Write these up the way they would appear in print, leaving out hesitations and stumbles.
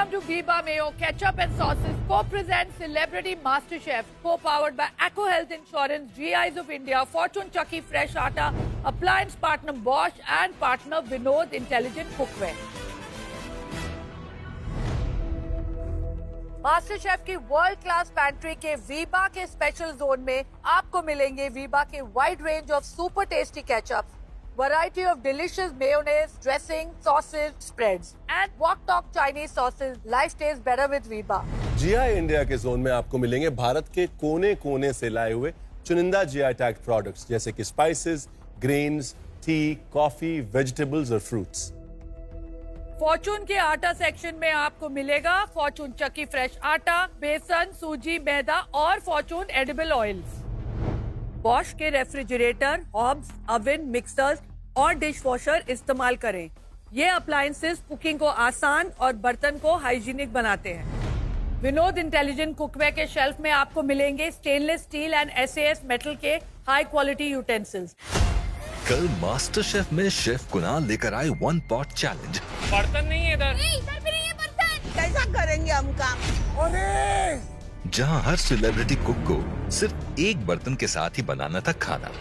Welcome to Viva Mayo Ketchup and Sauces co-present Celebrity MasterChef, co-powered by AccoHealth Insurance, GIs of India, Fortune Chucky Fresh Atta, appliance partner Bosch and partner Vinod Intelligent Cookware. Master chef की world class pantry के वीबा के special zone में आपको मिलेंगे वीबा के wide range of super tasty ketchup, variety of delicious mayonnaise, dressing, sauces, spreads and wok tok Chinese sauces. Life taste better with Veeba. GI India के zone में आपको मिलेंगे भारत के कोने कोने से लाए हुए चुनिंदा जीआई टैग प्रोडक्ट्स जैसे कि spices, grains, T, coffee, vegetables और फ्रूट्स. फॉर्चून के आटा सेक्शन में आपको मिलेगा फॉर्चून चक्की फ्रेश आटा, बेसन, सूजी, मैदा और फॉर्चून एडिबल ऑयल्स. बॉश के रेफ्रिजरेटर, हॉब्स, ओवन, मिक्सर्स और डिश वॉशर इस्तेमाल करें. ये अप्लायंसेस कुकिंग को आसान और बर्तन को हाइजीनिक बनाते हैं. विनोद इंटेलिजेंट कुकवेयर के शेल्फ में आपको मिलेंगे stainless steel and SAS metal के हाई क्वालिटी यूटेंसिल्स. कल मास्टर शेफ में शेफ कुणाल लेकर आए वन पॉट चैलेंज. बर्तन नहीं है इधर. इधर भी नहीं है बर्तन. कैसा करेंगे हम काम? अरे जहां हर सेलिब्रिटी कुक को सिर्फ एक बर्तन के साथ ही बनाना था खाना.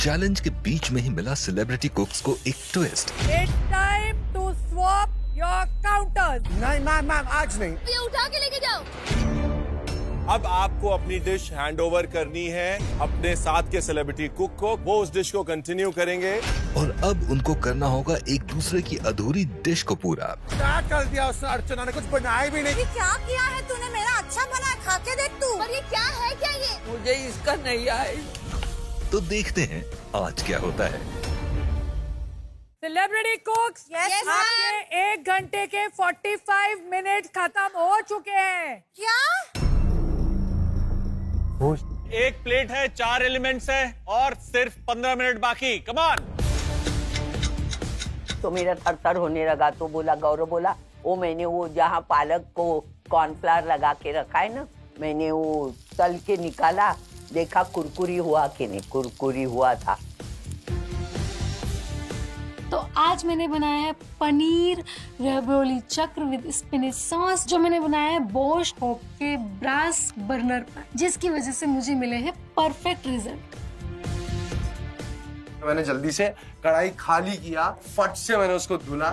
चैलेंज के बीच में ही मिला सेलिब्रिटी कुक्स को एक twist. It's time to swap your counters. नहीं मैम आज नहीं. ये उठा के लेके जाओ. अब आपको अपनी डिश हैंड ओवर करनी है अपने साथ के सेलिब्रिटी कुक को. वो उस डिश को कंटिन्यू करेंगे और अब उनको करना होगा एक दूसरे की अधूरी डिश को पूरा. क्या कर दिया उसने? अर्चना ने कुछ बनाया भी नहीं. ये क्या किया है तूने? मेरा अच्छा बना, खा के देख तू. पर ये क्या है? क्या ये? मुझे इसका नहीं आए. तो देखते हैं आज क्या होता है. सेलिब्रिटी कुक्स, Yes, आपके 1 घंटे के 45 मिनट खत्म हो चुके हैं. क्या? एक प्लेट है, 4 एलिमेंट्स है और सिर्फ 15 मिनट बाकी. Come on. तो मेरा थर होने लगा तो बोला, गौरव बोला, वो मैंने वो जहाँ पालक को कॉर्नफ्लावर लगा के रखा है ना, मैंने वो तल के निकाला, देखा कुरकुरी हुआ कि नहीं. कुरकुरी हुआ था. तो आज मैंने बनाया है पनीर रेवियोली चक्र विद स्पिनच सॉस, जो मैंने बनाया है बॉश के ब्रास बर्नर पर, जिसकी वजह से मुझे मिले हैं परफेक्ट रिजल्ट. मैंने जल्दी से कढ़ाई खाली किया, फट से मैंने उसको धुला.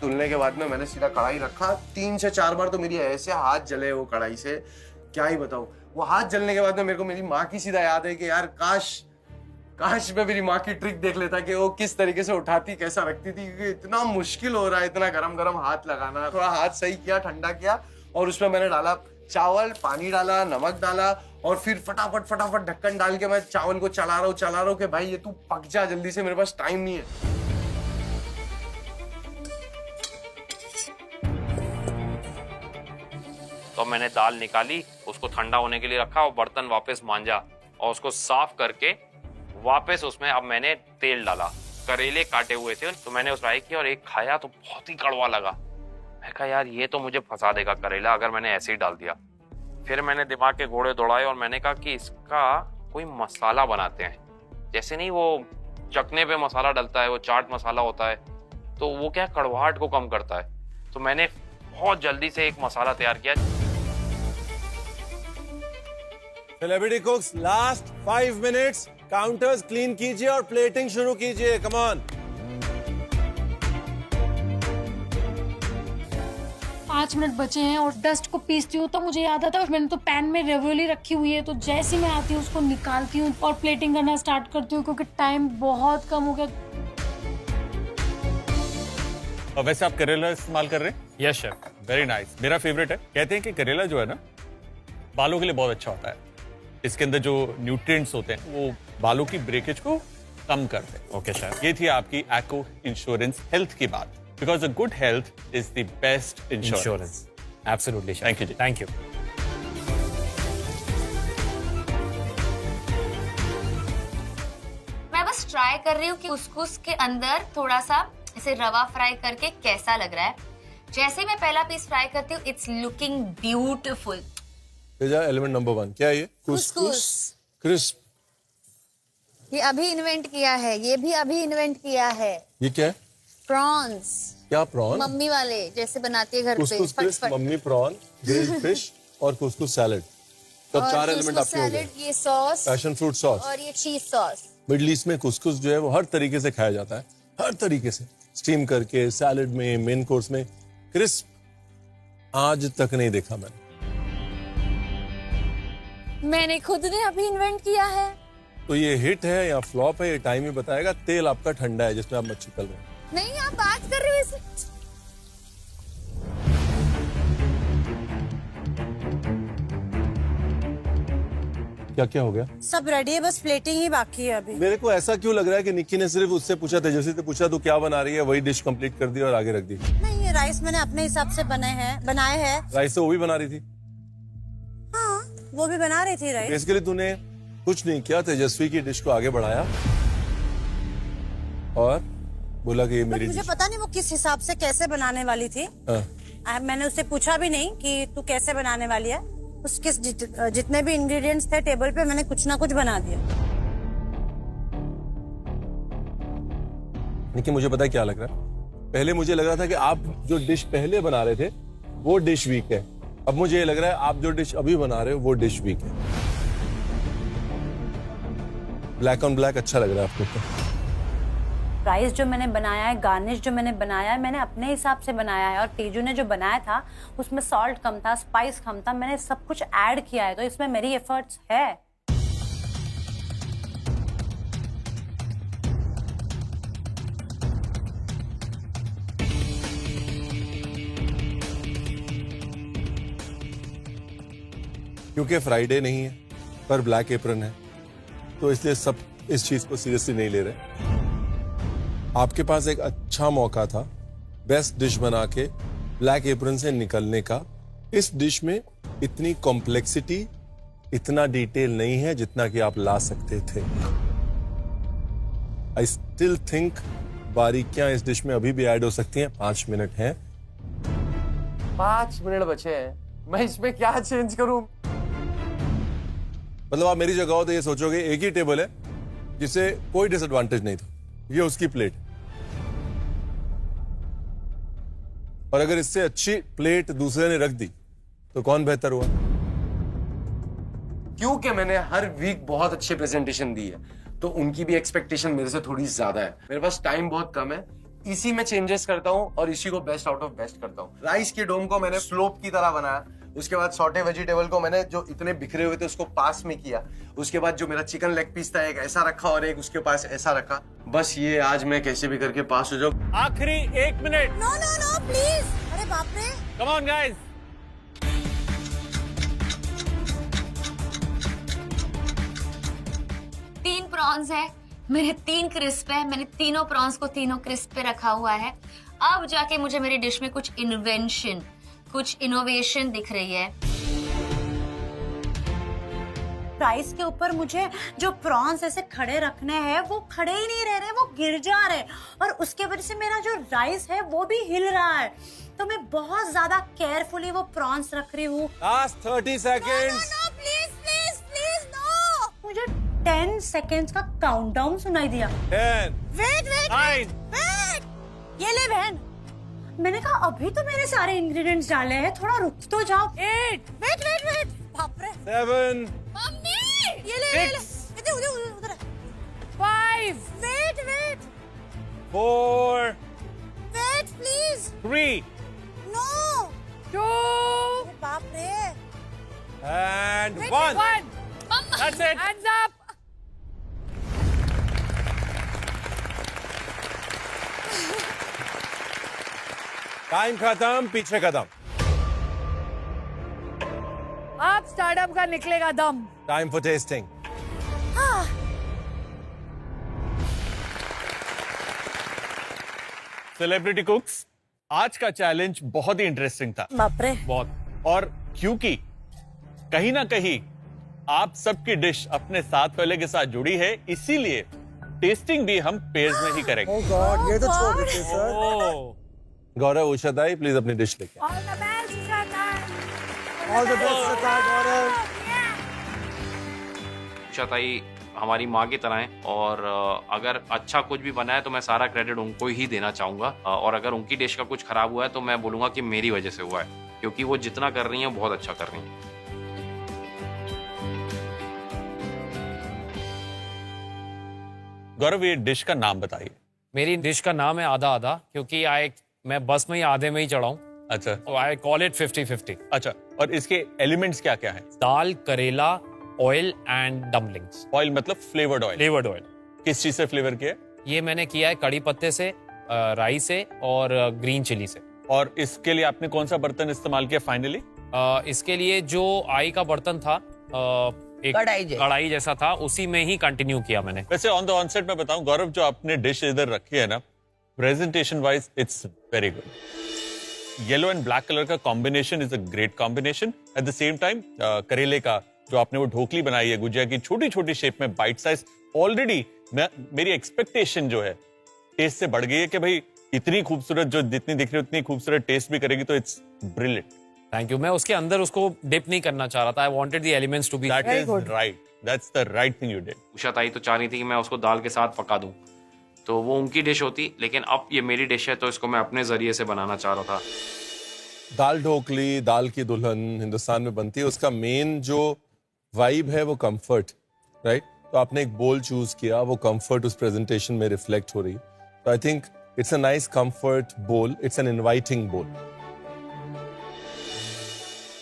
धुलने के बाद में मैंने सीधा कढ़ाई रखा. 3 से 4 बार तो मेरी ऐसे हाथ जले वो कढ़ाई से, क्या ही बताऊं. वो हाथ जलने के बाद में मेरे को मेरी माँ की सीधा याद है कि यार काश मैं मेरी माँ की ट्रिक देख लेता कि वो किस तरीके से उठाती, कैसा रखती थी, क्योंकि इतना मुश्किल हो रहा है इतना गरम गरम हाथ लगाना. थोड़ा हाथ सही किया, ठंडा किया और उसमें मैंने डाला चावल, पानी डाला, नमक डाला और फिर फटाफट ढक्कन डाल के मैं चावल को चला रहा हूँ कि भाई ये तू पक जा जल्दी से, मेरे पास टाइम नहीं है. तो मैंने दाल निकाली, उसको ठंडा होने के लिए रखा और बर्तन वापस मांजा और उसको साफ करके वापस उसमें अब मैंने तेल डाला. करेले काटे हुए थे तो मैंने उस फ्राई किया और एक खाया तो बहुत ही कड़वा लगा. मैं कहा यार ये तो मुझे फंसा देगा करेला अगर मैंने ऐसे ही डाल दिया. फिर मैंने दिमाग के घोड़े दौड़ाए और मैंने कहा कि इसका कोई मसाला बनाते हैं. जैसे नहीं वो चखने पे मसाला डलता है, वो चाट मसाला होता है, तो वो क्या कड़वाहट को कम करता है. तो मैंने बहुत जल्दी से एक मसाला तैयार किया. Celebrity कुक्स, last 5 minutes. Counters clean कीजिए और प्लेटिंग शुरू कीजिए. Come on. 5 मिनट बचे हैं और डस्ट को पीसती हूँ तो मुझे याद आता है मैंने तो पैन में रेवियोली रखी हुई है, तो जैसे ही मैं आती हूँ उसको निकालती हूँ और प्लेटिंग करना स्टार्ट करती हूँ क्योंकि टाइम बहुत कम हो गया. और वैसे आप करेला इस्तेमाल कर रहे हैं? Yes chef, very nice. मेरा फेवरेट है. कहते हैं कि करेला जो है ना बालों के लिए बहुत अच्छा होता है. इसके अंदर जो न्यूट्रिएंट्स होते हैं वो बालों की ब्रेकेज को कम करते हैं. Okay chef. ये थी आपकी एक्को इंश्योरेंस हेल्थ की बात. Because a good health is the best insurance. Absolutely. Thank you ji. Thank you. मैं बस ट्राई कर रही हूँ कि कुसकुस के अंदर थोड़ा सा ऐसे रवा फ्राई करके कैसा लग रहा है. जैसे मैं पहला पीस फ्राई करती हूँ, it's looking beautiful. Element number 1 क्या है ये? कुसकुस. क्रिस्प. ये अभी इन्वेंट किया है, ये भी अभी इन्वेंट किया है। ये क्या है? प्रॉन्स, क्या प्रॉन? मम्मी वाले जैसे बनाती है घर पे। कुसकुस फट क्रिस्प, फट। मम्मी प्रॉन, ग्रिल्ड फिश और कुसकुस सैलेड। तो और 4 एलिमेंट कुसकुस आपके हो गए। सैलेड, ये सॉस पैशन फ्रूट सॉस। और ये चीज सॉस। मिडिल ईस्ट में कुसकुस जो है वो हर तरीके से खाया जाता है, हर तरीके से, स्टीम करके, सैलेड में, मेन कोर्स में। क्रिस्प आज तक नहीं देखा मैंने। मैंने खुद ने अभी इन्वेंट किया है। तो ये हिट है या फ्लॉप है ये टाइम ही बताएगा। तेल आपका ठंडा है जिसमें आप मच्छी तल रहे हैं। नहीं, आप बात कर रहे हो इसे। क्या क्या हो गया? सब रेडी है, बस प्लेटिंग ही बाकी है अभी। मेरे को ऐसा क्यों लग रहा है कि निक्की ने सिर्फ उससे पूछा, तेजस्वी से पूछा तो क्या बना रही है, वही डिश कंप्लीट कर दी और आगे रख दी। नहीं, ये राइस मैंने अपने हिसाब से बनाए हैं। राइस तो वो भी बना रही थी। हाँ, वो भी बना रही थी राइस। बेसिकली तूने कुछ नहीं किया, तेजस्वी की डिश को आगे बढ़ाया और बोला कि ये मेरी मुझे डिश। पता नहीं वो किस हिसाब से कैसे बनाने वाली थी। हाँ। मैंने उससे पूछा भी नहीं कि तू कैसे बनाने वाली है। उसके जितने भी इंग्रेडिएंट्स थे टेबल पे, मैंने कुछ ना कुछ बना दिया। निक्की मुझे पता है क्या लग रहा है। पहले मुझे लग रहा था कि आप जो डिश पहले बना रहे थे वो डिश वीक है। अब मुझे ये लग रहा है आप जो डिश अभी बना रहे हो वो डिश वीक है। ब्लैक ऑन ब्लैक अच्छा लग रहा है आपको तो। राइस जो मैंने बनाया है, गार्निश जो मैंने बनाया है, मैंने अपने हिसाब से बनाया है। और तेजू ने जो बनाया था उसमें सॉल्ट कम था, स्पाइस कम था, मैंने सब कुछ ऐड किया है, तो इसमें मेरी एफर्ट्स है। क्योंकि फ्राइडे नहीं है पर ब्लैक एप्रन है, तो इसलिए सब इस चीज को सीरियसली नहीं ले रहे। आपके पास एक अच्छा मौका था बेस्ट डिश बना के ब्लैक एप्रन से निकलने का। इस डिश में इतनी कॉम्प्लेक्सिटी, इतना डिटेल नहीं है जितना कि आप ला सकते थे। आई स्टिल थिंक बारीकियां इस डिश में अभी भी ऐड हो सकती हैं। 5 मिनट हैं। 5 मिनट बचे हैं, मैं इसमें क्या चेंज करूं? मतलब आप मेरी जगह हो तो ये सोचोगे एक ही टेबल है जिसे कोई डिसएडवांटेज नहीं था, ये उसकी प्लेट। और अगर इससे अच्छी प्लेट दूसरे ने रख दी तो कौन बेहतर हुआ? क्योंकि मैंने हर वीक बहुत अच्छे प्रेजेंटेशन दी है, तो उनकी भी एक्सपेक्टेशन मेरे से थोड़ी ज्यादा है। मेरे पास टाइम बहुत कम है, इसी में चेंजेस करता हूँ और इसी को बेस्ट आउट ऑफ बेस्ट करता हूँ। राइस के डोम को मैंने स्लोप की तरह बनाया, उसके बाद सॉटे वेजिटेबल को मैंने जो इतने बिखरे हुए थे उसको पास में किया, उसके बाद जो मेरा चिकन लेग पीस था एक ऐसा रखा और एक उसके पास ऐसा रखा। बस ये आज मैं कैसे भी करके पास हो जाऊं। आखिरी 1 minute. No no no please, अरे बाप रे। Come on guys. तीन प्रॉन्स है, मेरे 3 क्रिस्प है, मैंने तीनों प्रॉन्स को तीनों क्रिस्प पे रखा हुआ है। अब जाके मुझे मेरी डिश में कुछ इन्वेंशन, कुछ इनोवेशन दिख रही है। राइस के ऊपर मुझे जो प्रॉन्स ऐसे खड़े रखने हैं वो खड़े ही नहीं रह रहे, वो गिर जा रहे, और उसके वजह से मेरा जो राइस है वो भी हिल रहा है। तो मैं बहुत ज्यादा केयरफुली वो प्रॉन्स रख रही हूँ। Last 30 seconds. Please please please no. मुझे 10 सेकेंड्स का काउंटडाउन सुनाई दिया। 10 वेट वेट 9 वेट, ये ले बहन। मैंने कहा अभी तो मेरे सारे इंग्रेडिएंट्स डाले हैं, थोड़ा रुक तो जाओ। 8 वेट वेट वेट, बाप रे। 7 मम्मी ये ले 6 इधर उधर उधर। 5 wait wait 4 wait please 3 no. 2 बाप रे। and 1 1 That's it. Hands up. Time खत्म, पीछे कदम। अब स्टार्टअप का निकलेगा दम। Time for testing. सेलिब्रिटी कुक्स, आज का चैलेंज बहुत ही इंटरेस्टिंग था। बाप रे। बहुत। और क्योंकि कहीं ना कहीं आप सबकी डिश अपने साथ वाले के साथ जुड़ी है, इसीलिए टेस्टिंग भी हम पेयर्स में ही करेंगे। ओह गॉड, ये तो छोड़ देते सर। ओह, गौरव, उषा ताई प्लीज अपनी डिश लेके। All the best, Shatan. All the best sir Gaurav. शताई हमारी माँ की तरह हैं और अगर अच्छा कुछ भी बना है तो मैं सारा क्रेडिट उनको ही देना चाहूँगा और अगर उनकी डिश का कुछ खराब हुआ है तो मैं बोलूँगा कि मेरी वजह से हुआ है, क्योंकि वो जितना कर रही हैं बहुत अच्छा कर रही हैं। गौरव, ये डिश का नाम बताइए। मेरी डिश का नाम है आधा आधा, क्योंकि मैं बस में ही आधे में ही चढ़ाऊँ। अच्छा आई कॉल इट 50-50। अच्छा, और इसके एलिमेंट्स क्या क्या हैं? दाल, करेला, ऑयल एंड डम्पलिंग्स। ऑयल मतलब फ्लेवर्ड ऑयल। Flavoured oil. किस चीज से फ्लेवर किया है? ये मैंने किया है कड़ी पत्ते से, राई से और ग्रीन चिली से। और इसके लिए आपने कौन सा बर्तन इस्तेमाल किया फाइनली? इसके लिए जो आई का बर्तन था, एक कढ़ाई जैसा था, उसी में ही कंटिन्यू किया मैंने। वैसे ऑन द ऑनसेट में बताऊं गौरव, जो आपने डिश इधर रखी है ना, presentation wise it's very good. Yellow and black colour का combination is a great combination. At the same time करेले का जो आपने वो ढोकली बनाई है गुजिया की छोटी छोटी शेप में, बाइट साइज, ऑलरेडी मेरी एक्सपेक्टेशन जो है टेस्ट से बढ़ गई है कि भाई इतनी खूबसूरत, जो जितनी दिख रही है उतनी खूबसूरत टेस्ट भी करेगी, तो इट्स ब्रिलियंट। Thank you. मैं उसके अंदर उसको डिप नहीं करना चाह रहा था। I wanted the elements to be that is right, that's the right thing you did. Usha ताई तो चाह रही थी कि मैं उसको दाल के साथ पका दूं, तो वो उनकी डिश होती, लेकिन अब ये मेरी डिश है तो इसको मैं अपने जरिए से बनाना चाह रहा था। दाल ढोकली, दाल की दुल्हन हिंदुस्तान में बनती है, उसका मेन जो वाइब है वो कंफर्ट, राइट? तो आपने एक बोल चूज किया, वो कंफर्ट उस प्रेजेंटेशन में रिफ्लेक्ट हो रही है। तो I think it's a nice comfort बोल, इट्स एन इनवाइटिंग बोल।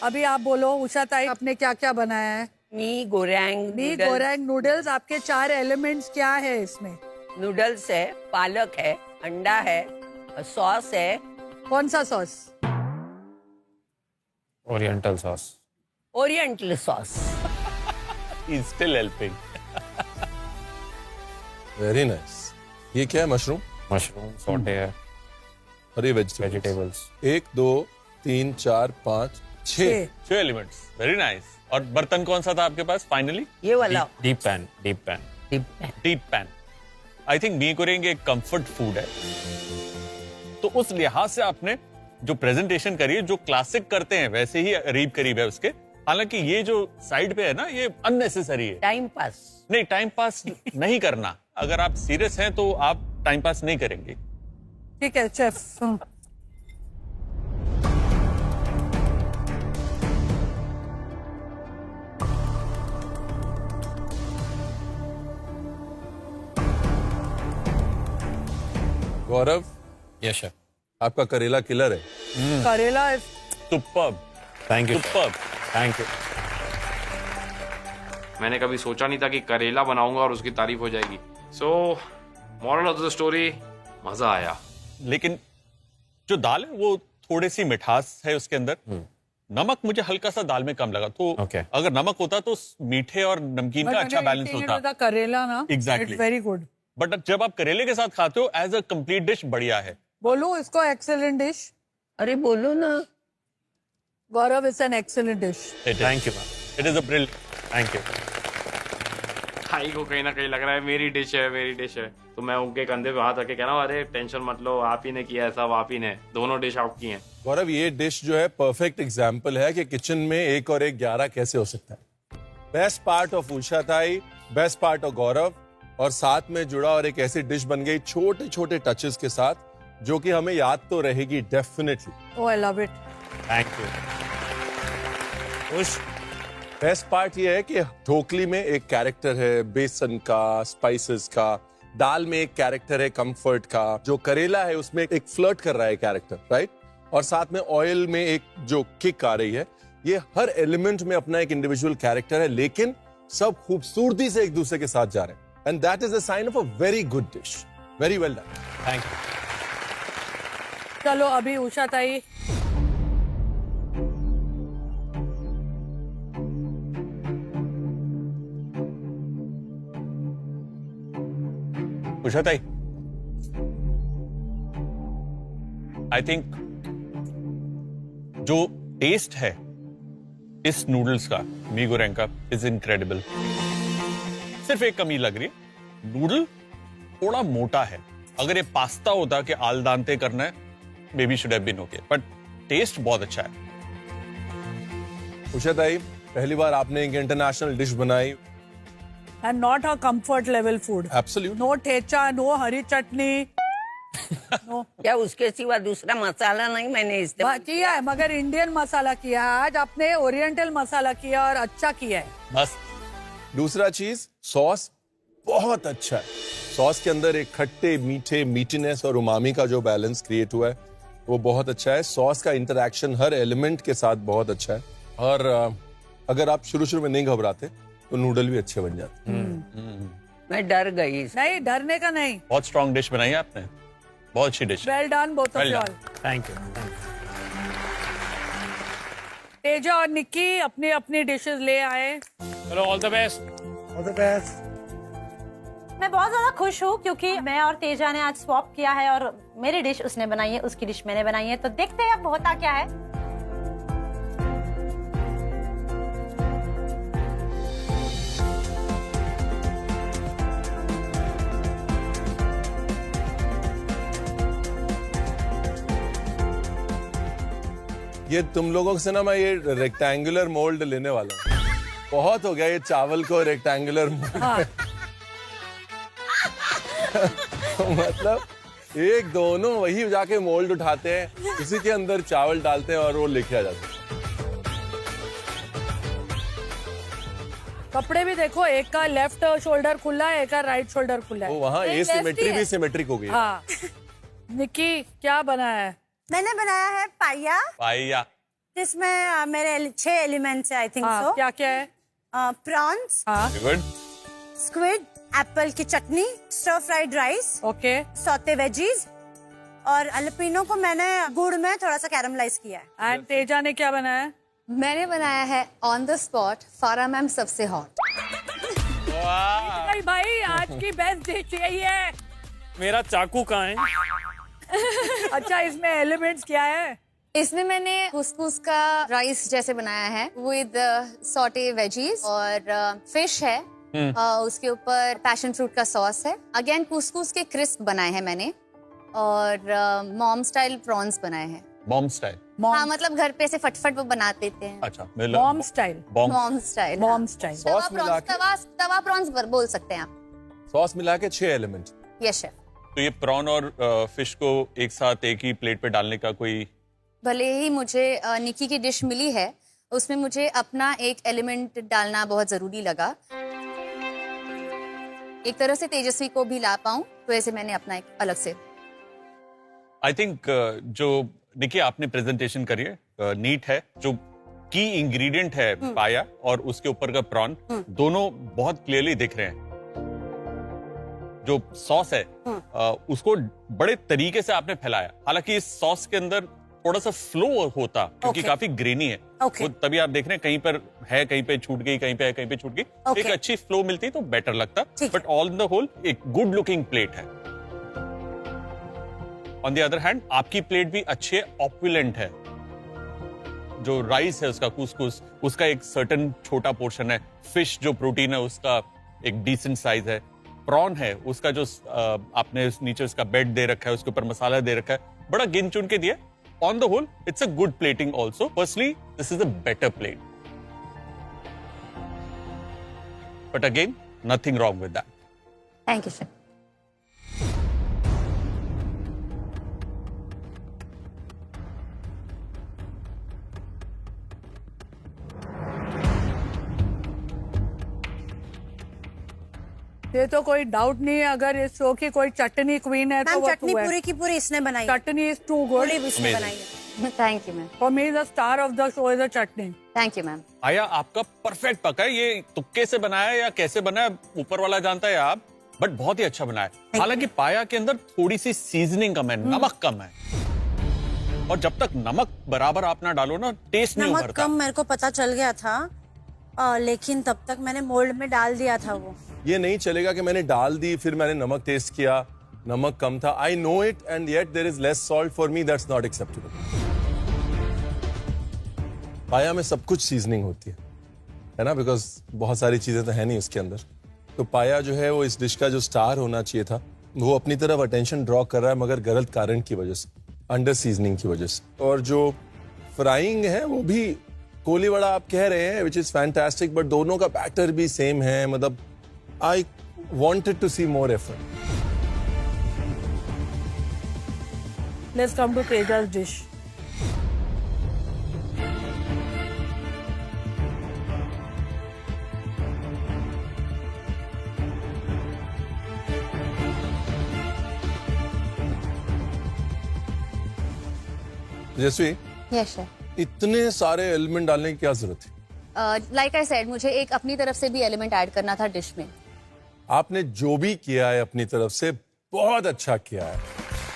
अभी आप बोलो उषा ताई, आपने क्या क्या बनाया है? मी गोरैंग नूडल्स। आपके 4 एलिमेंट्स क्या है इसमें? नूडल्स है, पालक है, अंडा है, सॉस है। कौन सा sauce? Oriental sauce. Oriental sauce. He is still helping. Very nice. ये क्या है? मशरूम? मशरूम सॉटे है और ये वेजिटेबल्स। 1 2 3 4 5 6 एलिमेंट्स। Very nice. और बर्तन कौन सा था आपके पास फाइनली? ये वाला deep pan. Deep pan. I think mi goreng एक कंफर्ट फूड है, तो उस लिहाज से आपने जो प्रेजेंटेशन करी है, जो क्लासिक करते हैं वैसे ही करीब करीब है उसके। हालांकि ये जो साइड पे है ना, ये अननेसेसरी है। टाइम पास नहीं, टाइम पास नहीं करना। अगर आप सीरियस हैं तो आप टाइम पास नहीं करेंगे। ठीक है शेफ। गौरव, यस शेफ। आपका करेला किलर है। करेला superb. Thank you. Superb. Thank you. मैंने कभी सोचा नहीं था कि करेला बनाऊंगा और उसकी तारीफ हो जाएगी। So moral of the story, मजा आया। लेकिन जो दाल है वो थोड़ी सी मिठास है उसके अंदर। नमक मुझे हल्का सा दाल में कम लगा, तो अगर नमक होता तो मीठे और नमकीन का अच्छा बैलेंस होता। करेला ना, एग्जैक्टली, वेरी गुड। बट जब आप करेले के साथ खाते हो एज अ कंप्लीट डिश बढ़िया है। बोलो इसको एक्सेलेंट डिश। अरे बोलो ना। Gaurav, it's an excellent dish. Thank you ma'am, it is a brilliant. Thank you. भाई को कहीं ना कहीं लग रहा है मेरी डिश है, तो मैं उनके कंधे पे हाथ रख के कह रहा हूँ, अरे टेंशन मत लो, आप ही ने किया है, सब आप ही ने, दोनों डिश आपकी हैं। गौरव, ये डिश जो है परफेक्ट एग्जाम्पल है कि किचन में 1 और 1 11 कैसे हो सकता है। बेस्ट पार्ट ऑफ उषा ताई, बेस्ट पार्ट ऑफ गौरव, और साथ में जुड़ा और एक ऐसी डिश बन गई छोटे छोटे टचेस के साथ, जो कि हमें याद तो रहेगी definitely. Oh, I love it. Thank you. Best part ये है कि ढोकली में एक कैरेक्टर है बेसन का, स्पाइसेस का, दाल में एक कैरेक्टर है कंफर्ट का, जो करेला है उसमें एक फ्लर्ट कर रहा है कैरेक्टर, राइट? और साथ में ऑयल में एक जो किक आ रही है। ये हर एलिमेंट में अपना एक इंडिविजुअल कैरेक्टर है, लेकिन सब खूबसूरती से एक दूसरे के साथ जा रहे हैं। And that is a sign off a very good dish. Very well done. Thank you. चलो अभी उषा ताई। उषा ताई, आई थिंक जो टेस्ट है इस नूडल्स का, मी गोरेंग का, इज इनक्रेडिबल। सिर्फ एक कमी लग रही है, नूडल थोड़ा मोटा है। अगर ये पास्ता होता कि आल दांते करना है, may be should have been okay, but taste बहुत अच्छा है। उषा ताई, पहली बार आपने एक इंटरनेशनल डिश बनाई, and not a comfort level food. Absolutely. No thecha, no Hari chutney. No. क्या उसके सिवा दूसरा मसाला नहीं मैंने इस्तेमाल किया है, मगर इंडियन मसाला किया है. आज आपने ओरिएंटल मसाला किया और अच्छा किया है. बस दूसरा चीज सॉस बहुत अच्छा है. सॉस के अंदर एक खट्टे मीठे मीठीनेस और उमामी का जो बैलेंस क्रिएट हुआ है वो बहुत अच्छा है. सॉस का इंटरेक्शन हर एलिमेंट के साथ बहुत अच्छा है. और अगर आप शुरू में नहीं घबराते तो नूडल भी अच्छे बन जाते. मैं डर गई. नहीं, डरने का नहीं. बहुत स्ट्रॉन्ग डिश बनाई है आपने, बहुत अच्छी dish. Well done both of Well you done. All. Thank you. Teja और निक्की अपनी अपनी डिशेस ले आए. चलो all the best. All the best. मैं बहुत ज्यादा खुश हूँ क्योंकि मैं और तेजा ने आज स्वैप किया है और मेरी डिश उसने बनाई है, उसकी डिश मैंने बनाई है. तो देखते हैं अब होता क्या है. ये तुम लोगों से ना मैं ये रेक्टेंगुलर मोल्ड लेने वाला हूँ. बहुत हो गया ये चावल को रेक्टेंगुलर मोल्ड. मतलब एक दोनों वही जाके मोल्ड उठाते हैं, उसी के अंदर चावल डालते हैं और वो लेके आ जाते हैं. कपड़े भी देखो, एक का लेफ्ट शोल्डर खुला है, एक का राइट शोल्डर खुला है. वो वहाँ नहीं, एसिमेट्री left ही भी है. सिमेट्रिक हो गई. हाँ. निक्की क्या बना है? मैंने बनाया है पाया, पाया. जिसमें मेरे 6 एलिमेंट्स है आई थिंक हाँ, सो. क्या क्या है? प्रॉन्स, हाँ. गुड. स्क्विड, एप्पल की चटनी, stir fried rice, okay. Sauté veggies और अल्पिनो को मैंने गुड़ में थोड़ा सा कैरमलाइज किया है. एंड तेजा ने क्या बनाया है? मैंने बनाया है ऑन द स्पॉट फारा मैम सबसे हॉट. भाई भाई आज की बेस्ट डिश यही है. मेरा चाकू कहाँ है? अच्छा, इसमें एलिमेंट्स क्या है? इसमें मैंने कुसकुस का राइस जैसे बनाया है विद सॉटे वेजीज और फिश है. उसके ऊपर पैशन फ्रूट का सॉस है. अगेन कुसकुस के क्रिस्प बनाए हैं मैंने और मॉम स्टाइल प्रॉन्स बनाए हैं. Bomb style. हाँ, मतलब घर पे से फटफट वो बना देते हैं. अच्छा. Mom style. Bomb. Mom style. Mom style. Sauce मिला के तवा प्रॉन्स बोल सकते हैं आप. सॉस मिला के 6 एलिमेंट. Yes chef. तो ये प्रॉन और फिश को एक साथ एक ही प्लेट पे डालने का कोई. भले ही मुझे निकी की डिश मिली है, उसमें मुझे अपना एक एलिमेंट डालना बहुत जरूरी लगा. एक तरह से तेजस्वी को भी ला पाऊं, तो ऐसे मैंने अपना एक अलग से. आई थिंक जो देखिए आपने प्रेजेंटेशन करी है, नीट है. जो की इंग्रेडिएंट है पाया और उसके ऊपर का प्रॉन, दोनों बहुत क्लियरली दिख रहे हैं. जो सॉस है उसको बड़े तरीके से आपने फैलाया. हालांकि इस सॉस के अंदर थोड़ा सा फ्लो होता क्योंकि काफी ग्रेनी है. Okay. वो तभी आप देख रहे हैं कहीं पर है, कहीं पे छूट गई, कहीं पे है, कहीं पे छूट गई. Okay. एक अच्छी फ्लो मिलती तो बेटर लगता. ठीक है. बट ऑल द होल एक गुड लुकिंग प्लेट है. ऑन द अदर हैंड आपकी प्लेट भी अच्छी है, ऑपुलेंट है. जो राइस है उसका कुसकुस, उसका एक सर्टेन छोटा पोर्शन है. फिश जो प्रोटीन है उसका एक डिसेंट साइज है. प्रॉन है उसका जो आपने नीचे उसका बेड दे रखा है, उसके ऊपर मसाला दे रखा है, बड़ा गिन चुन के दिया. On the whole, it's a good plating also. Personally, this is a better plate. But again, nothing wrong with that. Thank you chef. ये तो कोई डाउट नहीं है, अगर इस शो की कोई चटनी क्वीन है तो मैम वो चटनी तू है. पूरी की पूरी इसने बनाई है. चटनी इज टू गुड. पूरी इसने बनाई है. Thank you ma'am. For me the star of the show is a chutney. Thank you ma'am. आया आपका परफेक्ट पका है. ये तुक्के से बनाया है या कैसे बनाया ऊपर वाला जानता है आप, बट बहुत ही अच्छा बनाया है. हालांकि पाया के अंदर थोड़ी सी सीजनिंग कम है, नमक कम है. और जब तक नमक बराबर आप ना डालो ना, टेस्ट नहीं नमक उभरता. कम मेरे को पता चल गया था, लेकिन तब तक मैंने मोल्ड में डाल दिया था वो. ये नहीं चलेगा कि मैंने डाल दी फिर मैंने नमक टेस्ट किया, नमक कम था. I know it and yet there is less salt. For me that's not acceptable. पाया में सब कुछ सीजनिंग होती है ना, बिकॉज बहुत सारी चीजें तो है नहीं उसके अंदर. तो पाया जो है वो इस डिश का जो स्टार होना चाहिए था, वो अपनी तरफ अटेंशन ड्रॉ कर रहा है, मगर गलत कारण की वजह से, अंडर सीजनिंग की वजह से. और जो फ्राइंग है वो भी कोली वड़ा आप कह रहे हैं, विच इज फैंटास्टिक, बट दोनों का बैटर भी सेम है. मतलब I wanted to see more effort. Let's come to Teja's dish. जैसे यस सर। इतने सारे एलिमेंट डालने की क्या जरूरत थी? लाइक आई सेड, मुझे एक अपनी तरफ से भी एलिमेंट ऐड करना था डिश में। आपने जो भी किया है अपनी तरफ से बहुत अच्छा किया है,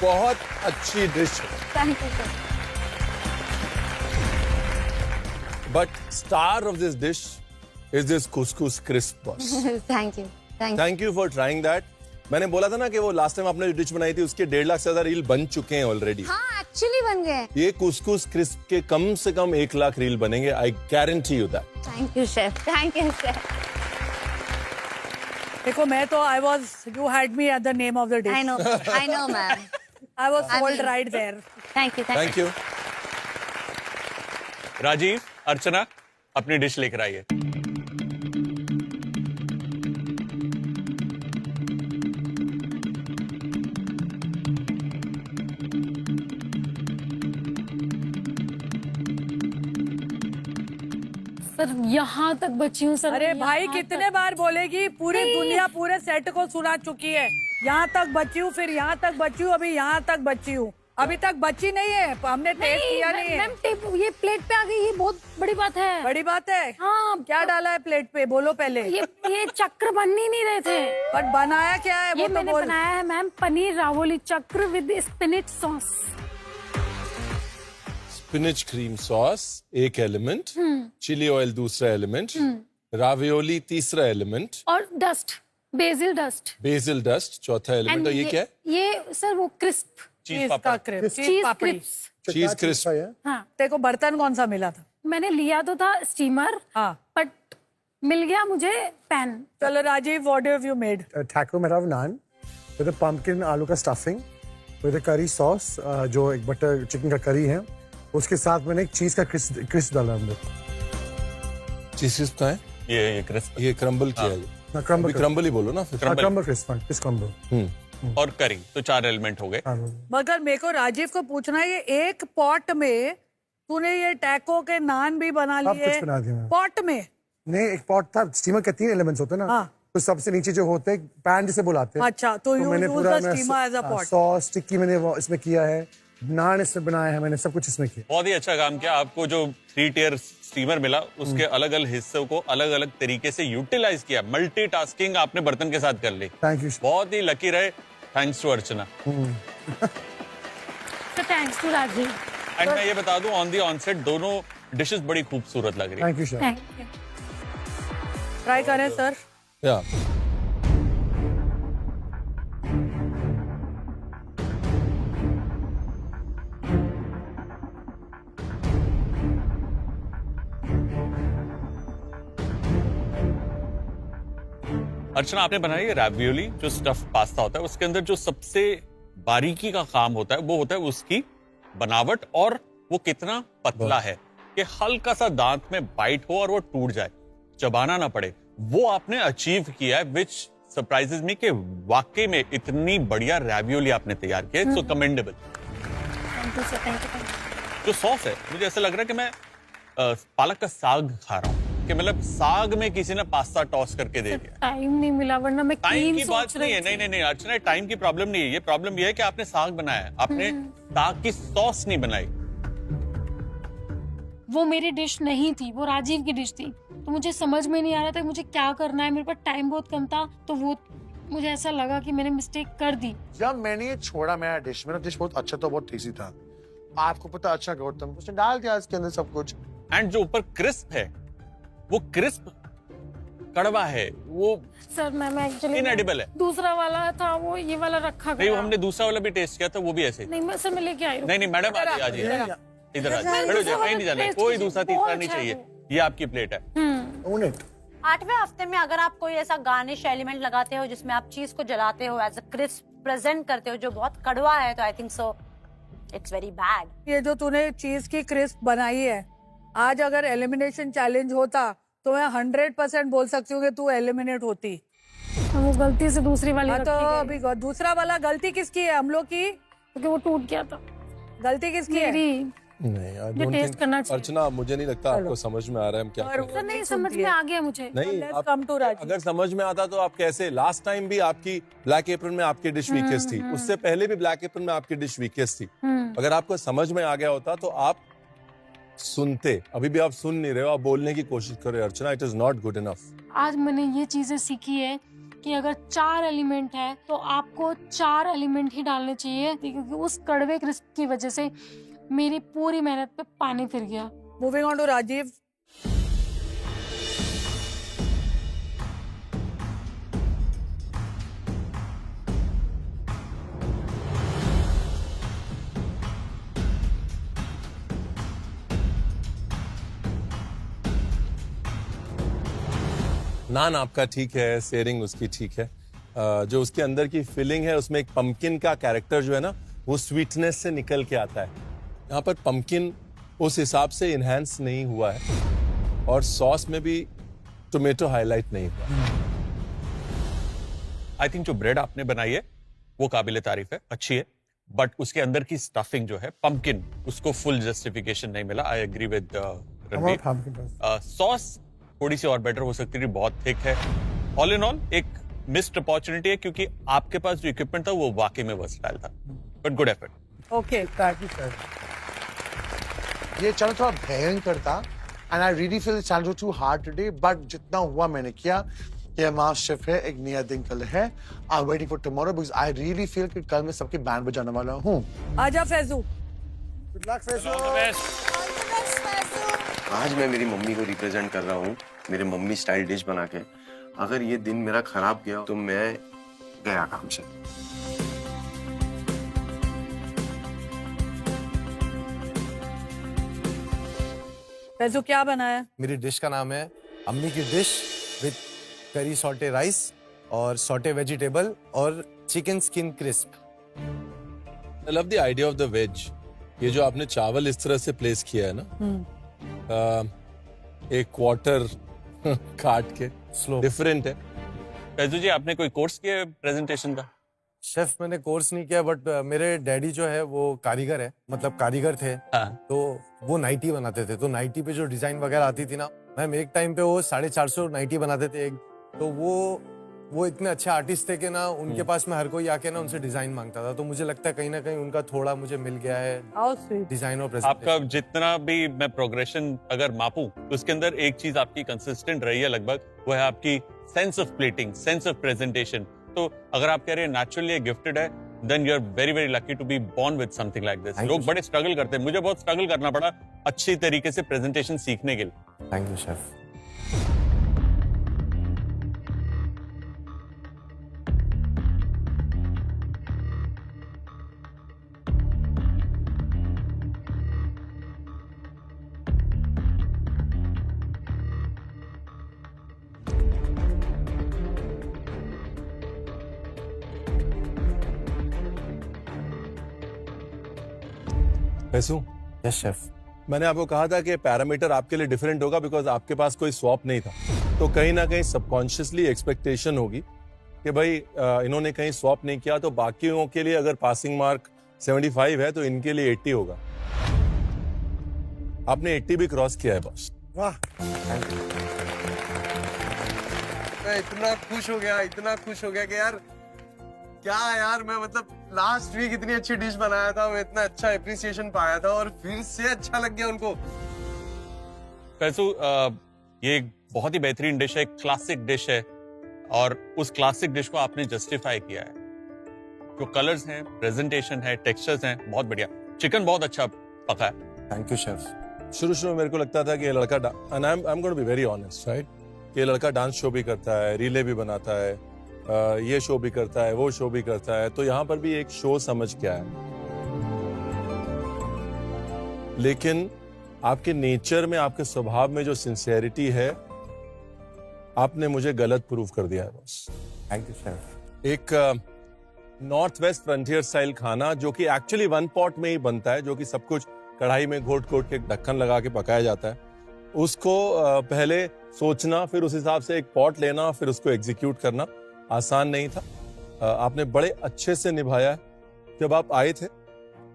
बहुत अच्छी डिश है। Thank you sir. But star of this dish is this couscous crisp boss. Thank you, thank you for trying that. मैंने बोला था ना कि वो लास्ट टाइम आपने जो डिश बनाई थी उसके 1.5 लाख से ज्यादा रील बन चुके हैं ऑलरेडी। हाँ, एक्चुअली बन गए। ये कुसकुस क्रिस्प के कम से कम 1 लाख रील बनेंगे, I guarantee you that. Thank you chef, thank you chef. देखो मैं तो you had me at the name of the dish. I know ma'am. I was sold right there. Thank you, thank you. Rajeev, Archana अपनी dish लेकर आइए। Sir यहाँ तक बची हूँ सर। अरे भाई यहाँ कितने तक। बार बोलेगी, पूरी नहीं। दुनिया पूरे सेट को सुना चुकी है। यहाँ तक बची हूँ, फिर यहाँ तक बची हूँ, अभी यहाँ तक बची हूँ। अभी तक बची नहीं है, हमने टेस्ट किया नहीं है। मैम टेप ये प्लेट पे आ गई, ये बहुत बड़ी बात है। बड़ी बात है। हाँ। क्या डाला है प्लेट पे, बोलो पहले। ये चक्र बन ही नहीं रहे थे। बट बनाया क्या है ये वो तो मैंने बोल। बनाया है मैम पनीर रावोली चक्र with spinach sauce. Spinach cream sauce एक एलिमेंट, चिली ऑयल दूसरा एलिमेंट, रावियोली तीसरा एलिमेंट, और dust, BECIL dust. BECIL dust चौथा एलिमेंट। और ये क्या है? ये सर वो क्रिस्प चीज का क्रिस्प, चीज पापड़ी। क्रिस्प। चीज क्रिस्प। हाँ, देखो बर्तन कौन सा मिला था? मैंने लिया तो था स्टीमर, हाँ। बट मिल गया मुझे पैन। चलो Rajiv, what have you made? taco merav naan with a pumpkin आलू का stuffing with a curry sauce, जो एक बटर चिकन का करी है, उसके साथ मैंने एक चीज का क्रिस्प डाला अंदर। चीज क्रिस्प कहाँ है? ये क्रिस्प ये क्रम्बल किया है। हाँ, क्रम्बल क्रम्बल ही बोलो ना फिर। Crumble crisp crumble. और करी, तो 4 एलिमेंट हो गए। मगर मेरे को राजीव को पूछना है, ये एक पॉट में तूने ये टैको के नान भी बना सब लिए कुछ बना दिया मैंने। पॉट में? नहीं, एक पॉट था, स्टीमर के 3 एलिमेंट्स होते हैं ना। हाँ। तो सबसे नीचे जो होते हैं पैन जिसे बुलाते हैं। अच्छा, तो you मैंने use पूरा the steamer as a pot. Sauce टिक्की मैंने इसमें किया है, नान इसमें बनाया है मैंने, सब कुछ इसमें किया। बहुत ही अच्छा काम किया। आपको जो 3 टियर स्टीमर मिला उसके अलग अलग हिस्सों को अलग अलग तरीके से यूटिलाइज किया। मल्टीटास्किंग आपने बर्तन के साथ कर ली। Thank you. बहुत ही लकी रहे। Thanks to Archana. Thanks to Rajiv. And मैं ये बता दूं, ऑन दी ऑनसेट दोनों डिशेस बड़ी खूबसूरत लग रही है। Thank you sir. Thank you. Try करें सर? या अर्चना, आपने बनाई है रैवियोली, जो स्टफ पास्ता होता है उसके अंदर जो सबसे बारीकी का काम होता है वो होता है उसकी बनावट और वो कितना पतला है कि हल्का सा दांत में बाइट हो और वो टूट जाए, चबाना ना पड़े। वो आपने अचीव किया है, विच सरप्राइजेस मी कि वाकई में इतनी बढ़िया रैवियोली आपने तैयार किया है। So commendable. Thank you sir, thank you. जो सॉस है, मुझे ऐसा लग रहा है कि मैं पालक का साग खा रहा हूँ, कि मतलब साग में किसी ने पास्ता टॉस करके दे दिया। टाइम नहीं मिला, वरना मैं टाइम क्लीन की बात सोच नहीं रही है। थी। नहीं नहीं अर्चना, टाइम की प्रॉब्लम नहीं है। ये प्रॉब्लम ये है कि आपने साग बनाया है, आपने साग की सॉस नहीं बनाई। वो मेरी डिश नहीं थी, वो राजीव की डिश थी। तो मुझे समझ में नहीं आ रहा था मुझे क्या करना है। मेरे पास टाइम बहुत कम था, तो वो मुझे ऐसा लगा कि मैंने मिस्टेक कर दी। जब मैंने ये छोड़ा मेरा डिश बहुत अच्छा था, बहुत टेस्टी था। आपको पता अच्छा गौतम, उसने डाल दिया इसके अंदर सब कुछ। एंड जो ऊपर क्रिस्प है, वो क्रिस्प कड़वा है, वो सर मैं एक्चुअली इनएडिबल है। दूसरा वाला था, वो ये वाला रखा नहीं, वो गया। हमने दूसरा वाला भी टेस्ट किया था, वो भी ऐसे। नहीं सर, मैं लेके आई हूँ। नहीं मैडम, आ जाइए इधर आ जाइए, खड़े हो जाइए, कहीं नहीं जाना है, कोई दूसरा तीसरा नहीं चाहिए। ये आपकी प्लेट है। Own it. 8वें हफ्ते में अगर आप कोई ऐसा गार्निश एलिमेंट लगाते हो जिसमें आप चीज को जलाते हो, एज अ क्रिस्प प्रेजेंट करते हो, जो बहुत कड़वा है, तो I think so it's very bad. ये जो तूने चीज की क्रिस्प बनाई है, आज अगर एलिमिनेशन चैलेंज होता तो मैं 100% बोल सकती हूँ कि तू एलिमिनेट होती। वो गलती से दूसरी वाली हाँ, रखी तो गई, अभी दूसरा वाला गलती किसकी है? हम लोग की क्योंकि वो टूट गया था। गलती किसकी है? मेरी नहीं, I मुझे don't टेस्ट think- करना चाहिए। अर्चना, मुझे नहीं लगता आपको समझ में आ रहा है हम क्या कर रहे हैं। सर नहीं समझ में आ गया मुझे। नहीं, Let's आप come to Rajiv. अगर समझ में आता तो आप कैसे? लास्ट टाइम भी आपकी ब्लैक एप्रन में आपकी डिश वीकेस्ट थी, उससे पहले भी ब्लैक एप्रन में आपकी डिश वीकेस्ट थी। अगर आपको समझ में आ गया होता तो आप सुनते। अभी भी आप सुन नहीं रहे हो, आप बोलने की कोशिश कर रहे हो। Archana, it is not good enough. आज मैंने ये चीजें सीखी है कि अगर 4 एलिमेंट है तो आपको 4 एलिमेंट ही डालने चाहिए, क्योंकि उस कड़वे क्रिस्प की वजह से मेरी पूरी मेहनत पे पानी फिर गया। Moving on to Rajiv. नान आपका ठीक है, सेयरिंग उसकी ठीक है। जो उसके अंदर की फिलिंग है उसमें एक पंपकिन का कैरेक्टर जो है ना, वो स्वीटनेस से निकल के आता है। यहाँ पर पंपकिन उस हिसाब से इनहेंस नहीं हुआ है और सॉस में भी टोमेटो हाईलाइट नहीं हुआ। आई थिंक जो ब्रेड आपने बनाई है वो काबिले तारीफ है, अच्छी है, बट उसके अंदर की स्टफिंग जो है पंपकिन, उसको फुल जस्टिफिकेशन नहीं मिला। I agree with Ranbir. Sauce थोड़ी सी और बेटर हो सकती थी, बहुत थिक है। ऑल इन ऑल एक मिस्ड अपॉर्चुनिटी है, क्योंकि आपके पास जो इक्विपमेंट था वो वाकई में वर्सटाइल था, बट गुड एफर्ट। Okay. ये चैलेंज थोड़ा भयंकर था and I really feel this challenge was too hard today, but जितना हुआ मैंने किया। ये मास्टर शेफ है, एक नया दिन कल है। I am waiting for tomorrow because I really feel कि कल मैं सबके बैंड बजाने वाला हूँ। आजा Faizu. Good luck Faizu. All the best. आज मैं मेरी मम्मी को रिप्रेजेंट कर रहा हूँ, मेरे मम्मी स्टाइल डिश बना के। अगर ये दिन मेरा खराब गया तो मैं गया काम से। फैजू क्या बनाया? मेरी डिश का नाम है अम्मी की डिश विद करी सॉटे राइस और सॉटे वेजिटेबल और chicken skin crisp. I love the idea of the ways. ये जो आपने चावल इस तरह से प्लेस किया है ना, एक क्वार्टर काट के स्लो डिफरेंट है। फैजू जी, आपने कोई कोर्स किया प्रेजेंटेशन का? शेफ मैंने कोर्स नहीं किया, बट मेरे डैडी जो है वो कारीगर है, मतलब कारीगर थे। हाँ। तो वो नाइटी बनाते थे, तो नाइटी पे जो डिजाइन वगैरह आती थी ना मैम, एक टाइम पे वो 450 नाइटी बनाते थे एक। तो वो इतने अच्छे आर्टिस्ट थे कि ना उनके पास में हर कोई आके ना उनसे डिजाइन मांगता था। तो मुझे लगता है कहीं ना कहीं उनका थोड़ा मुझे मिल गया है डिजाइन और आपका प्रेजेंटेशन। जितना भी मैं प्रोग्रेशन अगर मापूं तो उसके अंदर एक चीज आपकी कंसिस्टेंट रही है लगभग, वो है आपकी sense of plating, sense of presentation. तो अगर आप कह रहे हैं नेचुरली गिफ्टेड है, then you are very very lucky to be born with something like this. लोग बड़े स्ट्रगल करते हैं, मुझे बहुत स्ट्रगल करना पड़ा अच्छी तरीके से प्रेजेंटेशन सीखने के लिए। Thank you chef. Faisu, yes chef. मैंने आपको कहा था कि पैरामीटर आपके लिए डिफरेंट होगा बिकॉज आपके पास कोई स्वैप नहीं था। तो कहीं ना कहीं सबकॉन्शियसली एक्सपेक्टेशन होगी कि भाई इन्होंने कहीं स्वैप नहीं किया, तो बाकियों के लिए अगर पासिंग मार्क 75 है तो इनके लिए 80 होगा। आपने 80 भी क्रॉस किया है बॉस। वाह, मैं इतना खुश हो गया कि यार क्या यार, मैं मतलब लास्ट वीक इतनी अच्छी डिश बनाया था, मैं इतना अच्छा एप्रिसिएशन पाया था और फिर से अच्छा लग गया उनको। फैजू, ये एक बहुत ही बेहतरीन डिश है, एक क्लासिक डिश है, और उस क्लासिक डिश को आपने जस्टिफाई किया है। जो कलर्स हैं, प्रेजेंटेशन है, टेक्सचर्स हैं, बहुत बढ़िया। चिकन बहुत अच्छा पका है। Thank you chef. शुरू में मेरे को लगता था कि ये लड़का, and I am going to be very honest, right, ये लड़का डांस शो भी करता है, रीले भी बनाता है, ये शो भी करता है, वो शो भी करता है, तो यहाँ पर भी एक शो समझ के आया। लेकिन आपके नेचर में, आपके स्वभाव में जो सिंसियरिटी है, आपने मुझे गलत प्रूव कर दिया है बॉस। Thank you chef. एक नॉर्थ वेस्ट फ्रंटियर स्टाइल खाना जो कि एक्चुअली वन पॉट में ही बनता है, जो कि सब कुछ कढ़ाई में घोट घोट के ढक्कन लगा के पकाया जाता है, उसको पहले सोचना, फिर उस हिसाब से एक पॉट लेना, फिर उसको एग्जीक्यूट करना, आसान नहीं था, आपने बड़े अच्छे से निभाया। जब आप आए थे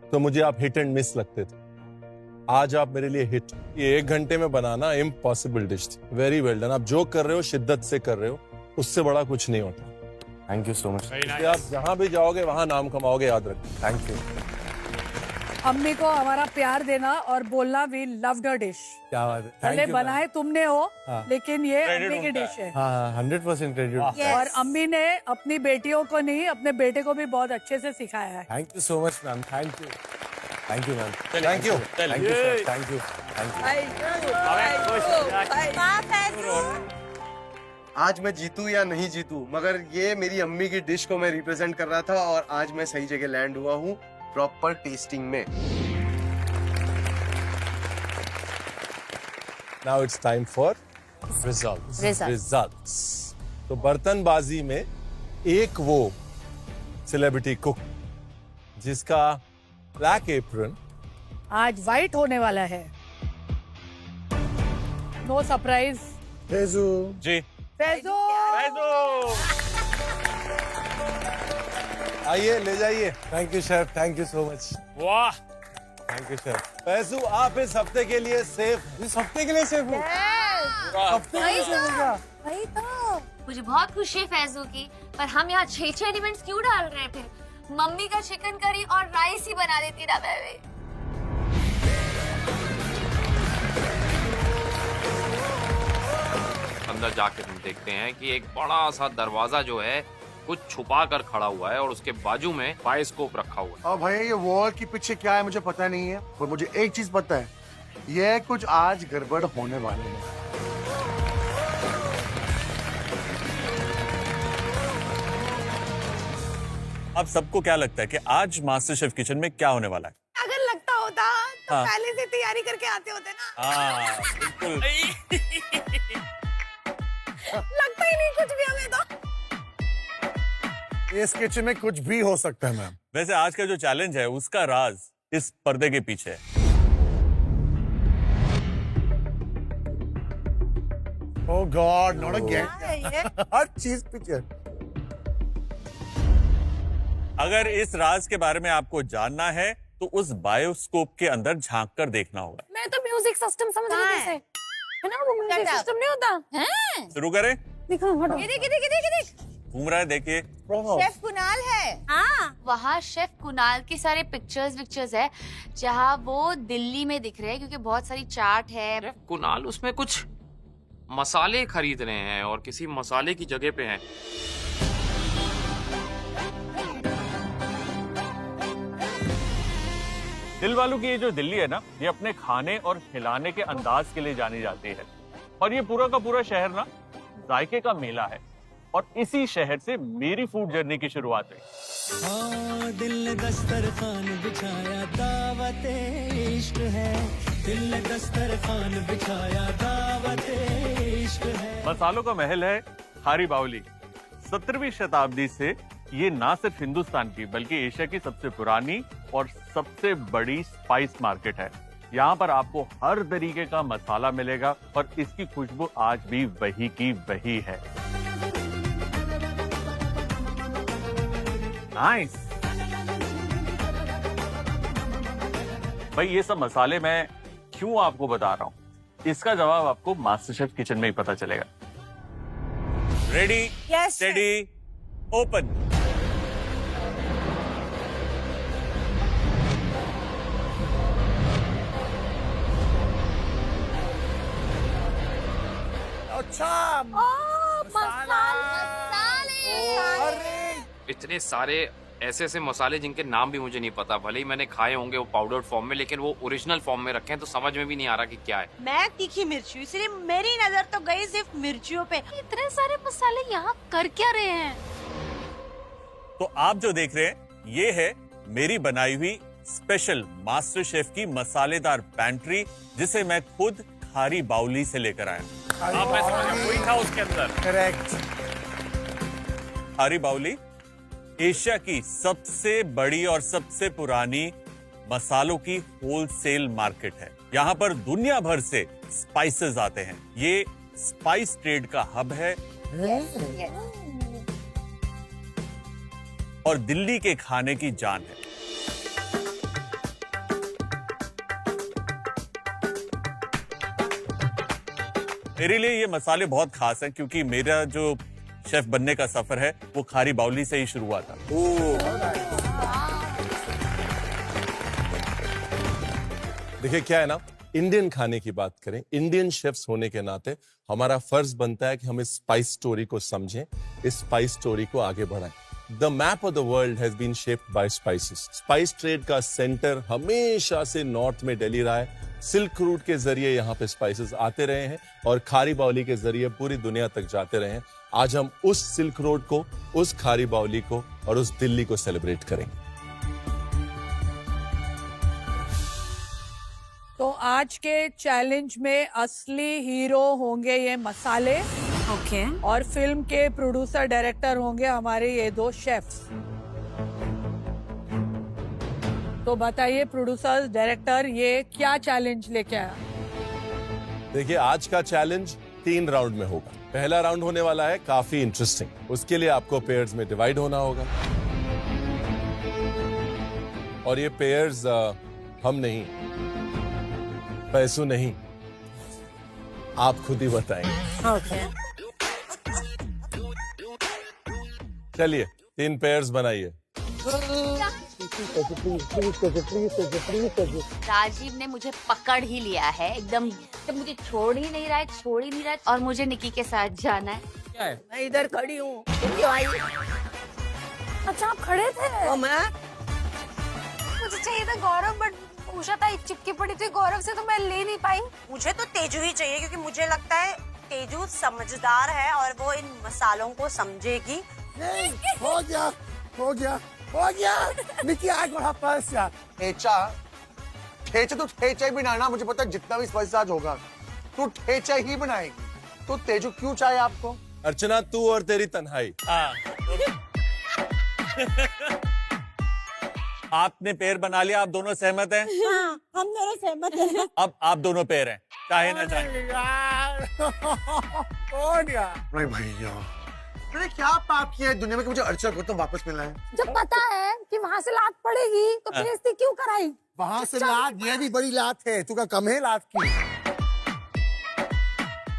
तो मुझे आप हिट एंड मिस लगते थे, आज आप मेरे लिए हिट। ये 1 घंटे में बनाना इम्पॉसिबल डिश थी। Very well done. आप जो कर रहे हो शिद्दत से कर रहे हो, उससे बड़ा कुछ नहीं होता। Thank you so much. इसलिए आप जहां भी जाओगे वहां नाम कमाओगे, याद रखो। Thank you. अम्मी को हमारा प्यार देना और बोलना वी लव्ड हर डिश। क्या बात है। पहले बनाए तुमने हो, हाँ। लेकिन ये Credit अम्मी की उनका डिश है। हाँ 100% क्रेडिट। और अम्मी ने अपनी बेटियों को नहीं, अपने बेटे को भी बहुत अच्छे से सिखाया है। Thank you so much ma'am. Thank you ma'am. Thank you. Thank you sir. Thank you. आज मैं जीतू या नहीं जीतू, मगर ये मेरी अम्मी की डिश को मैं रिप्रेजेंट कर रहा था और आज मैं सही जगह लैंड हुआ हूँ, प्रॉपर टेस्टिंग में। Now it's time for results. तो बर्तनबाजी में एक वो सेलिब्रिटी कुक जिसका ब्लैक एप्रन आज वाइट होने वाला है। No surprise. फैजू। जी। फैजू। आइए, ले जाइए। Thank you chef. Thank you so much. वाह, थैंक यू शेफ। फैजू, आप इस हफ्ते के लिए सेफ। इस हफ्ते के लिए शेफ हूँ। हफ्ते के लिए शेफ हूँ क्या? वही तो। मुझे बहुत खुशी है फैजू की, पर हम यहाँ 6 एलिमेंट्स क्यों डाल रहे हैं फिर? मम्मी का चिकन करी और राइस ही बना देती ना मैं। अंदर जाके हम देखते हैं कि एक बड़ा सा दरवाजा जो है कुछ छुपा कर खड़ा हुआ है और उसके बाजू में बायोस्कोप रखा हुआ है। और भैया ये वॉल के पीछे क्या है मुझे पता नहीं है, पर मुझे एक चीज पता है, ये कुछ आज गड़बड़ होने वाली है। अब सबको क्या लगता है कि आज मास्टर शेफ किचन में क्या होने वाला है? अगर लगता होता तो हाँ। पहले से तैयारी करके आते होते ना। हाँ बिल्कुल। लगता ही नहीं कुछ भी हमें तो। इस किचन में कुछ भी हो सकता है मैम। वैसे आज का जो चैलेंज है उसका राज इस पर्दे के पीछे है। ओह गॉड, नॉट अगेन। हर चीज पीछे। अगर इस राज के बारे में आपको जानना है तो उस बायोस्कोप के अंदर झांक कर देखना होगा। मैं तो म्यूजिक सिस्टम समझ रही थी, है ना? वो म्यूजिक सिस्टम नहीं होता है? शुरू करें? दिखो हटो। ये देख। घूम रहा है, देखिए। शेफ कुणाल है। हाँ, वहाँ शेफ कुणाल की सारे पिक्चर्स है, जहाँ वो दिल्ली में दिख रहे हैं क्योंकि बहुत सारी चाट है। कुणाल उसमें कुछ मसाले खरीद रहे हैं और किसी मसाले की जगह पे हैं। दिल वालों की ये जो दिल्ली है ना, ये अपने खाने और खिलाने के अंदाज के लिए जानी जाती है। और ये पूरा का पूरा शहर ना जायके का मेला है। और इसी शहर से मेरी फूड जर्नी की शुरुआत हुई। दिल दस्तरखान बिछाया दावते इश्क है, दिल दस्तरखान बिछाया दावते इश्क है। मसालों का महल है खारी बावली। 17वीं शताब्दी से ये ना सिर्फ हिंदुस्तान की बल्कि एशिया की सबसे पुरानी और सबसे बड़ी स्पाइस मार्केट है। यहाँ पर आपको हर तरीके का मसाला मिलेगा और इसकी खुशबू आज भी वही की वही है। नाइस। भाई ये सब मसाले मैं क्यों आपको बता रहा हूँ, इसका जवाब आपको मास्टर शेफ किचन में ही पता चलेगा। Ready, steady, open. अच्छा इतने सारे ऐसे मसाले जिनके नाम भी मुझे नहीं पता, भले ही मैंने खाए होंगे वो पाउडर्ड फॉर्म में, लेकिन वो ओरिजिनल फॉर्म में रखे हैं तो समझ में भी नहीं आ रहा कि क्या है। मैं तीखी मिर्ची, इसलिए मेरी नजर तो गई सिर्फ मिर्चियों पे। इतने सारे मसाले यहाँ कर क्या रहे हैं? तो आप जो देख रहे हैं ये है मेरी बनाई हुई स्पेशल मास्टर शेफ की मसालेदार पैंट्री, जिसे मैं खुद खारी बाउली से लेकर आया। अब मैं समझ गया, वही था उसके अंदर। करेक्ट। खारी बाउली एशिया की सबसे बड़ी और सबसे पुरानी मसालों की होलसेल मार्केट है। यहाँ पर दुनिया भर से स्पाइसेस आते हैं। ये स्पाइस ट्रेड का हब है। और दिल्ली के खाने की जान है। मेरे लिए ये मसाले बहुत खास हैं क्योंकि मेरा जो शेफ बनने का सफर है वो खारी बाउली से ही शुरू हुआ था। देखिए क्या है ना, इंडियन खाने की बात करें, इंडियन शेफ्स होने के नाते हमारा फर्ज बनता है कि हम इस स्पाइस स्टोरी को समझें, इस स्पाइस स्टोरी को आगे बढ़ाएं। The map of the world has bean shaped by spices. Spice trade का सेंटर हमेशा से नॉर्थ में दिल्ली रहा है। सिल्क रूट के जरिए यहाँ पे स्पाइसेस आते रहे हैं और खारी बाउली के जरिए पूरी दुनिया तक जाते रहे हैं। आज हम उस सिल्क रोड को, उस खारी बाउली को और उस दिल्ली को सेलिब्रेट करेंगे। तो आज के चैलेंज में असली हीरो होंगे ये मसाले। ओके। और फिल्म के प्रोड्यूसर डायरेक्टर होंगे हमारे ये दो शेफ्स। तो बताइए प्रोड्यूसर डायरेक्टर, ये क्या चैलेंज लेके आया? देखिए आज का चैलेंज 3 राउंड में होगा। पहला राउंड होने वाला है काफी इंटरेस्टिंग। उसके लिए आपको पेयर्स में डिवाइड होना होगा और ये पेयर्स हम नहीं, पैसों नहीं, आप खुद ही बताएंगे। ओके। चलिए 3 पेयर्स बनाइए। राजीव ने मुझे पकड़ ही लिया है एकदम, तो मुझे छोड़ ही नहीं रहा है और मुझे निकी के साथ जाना है। मैं इधर खड़ी हूँ, तुम क्यों आई? अच्छा आप खड़े थे? तो मैं मुझे चाहिए था गौरव, बट उषा ताई चिपकी पड़ी थी गौरव से, तो मैं ले नहीं पाई। मुझे तो तेजू ही चाहिए क्योंकि मुझे लगता है तेजू समझदार है और वो इन मसालों को समझेगी। हो गया हो गया हो गया। निकी आज बड़ा पास यार। ठेचा तो ठेचा ही बनाना, मुझे पता है जितना भी स्पाइस आज होगा तू ठेचा ही बनाएगी। तो तेजू क्यों चाहिए आपको? अर्चना तू और तेरी तन्हाई। आपने पेयर बना लिया, आप दोनों सहमत हैं? हाँ, हम दोनों सहमत हैं। अब आप दोनों पेयर हैं, चाहे ना चाहे। नहीं भैया, मैंने क्या पाप किया है दुनिया में कि मुझे अर्चना को तो वापस मिलना है? जब पता है कि वहाँ से लात पड़ेगी तो बेइज्जती क्यों कराई? वहाँ से लात, ये भी बड़ी लात है। तू का कम है लात की?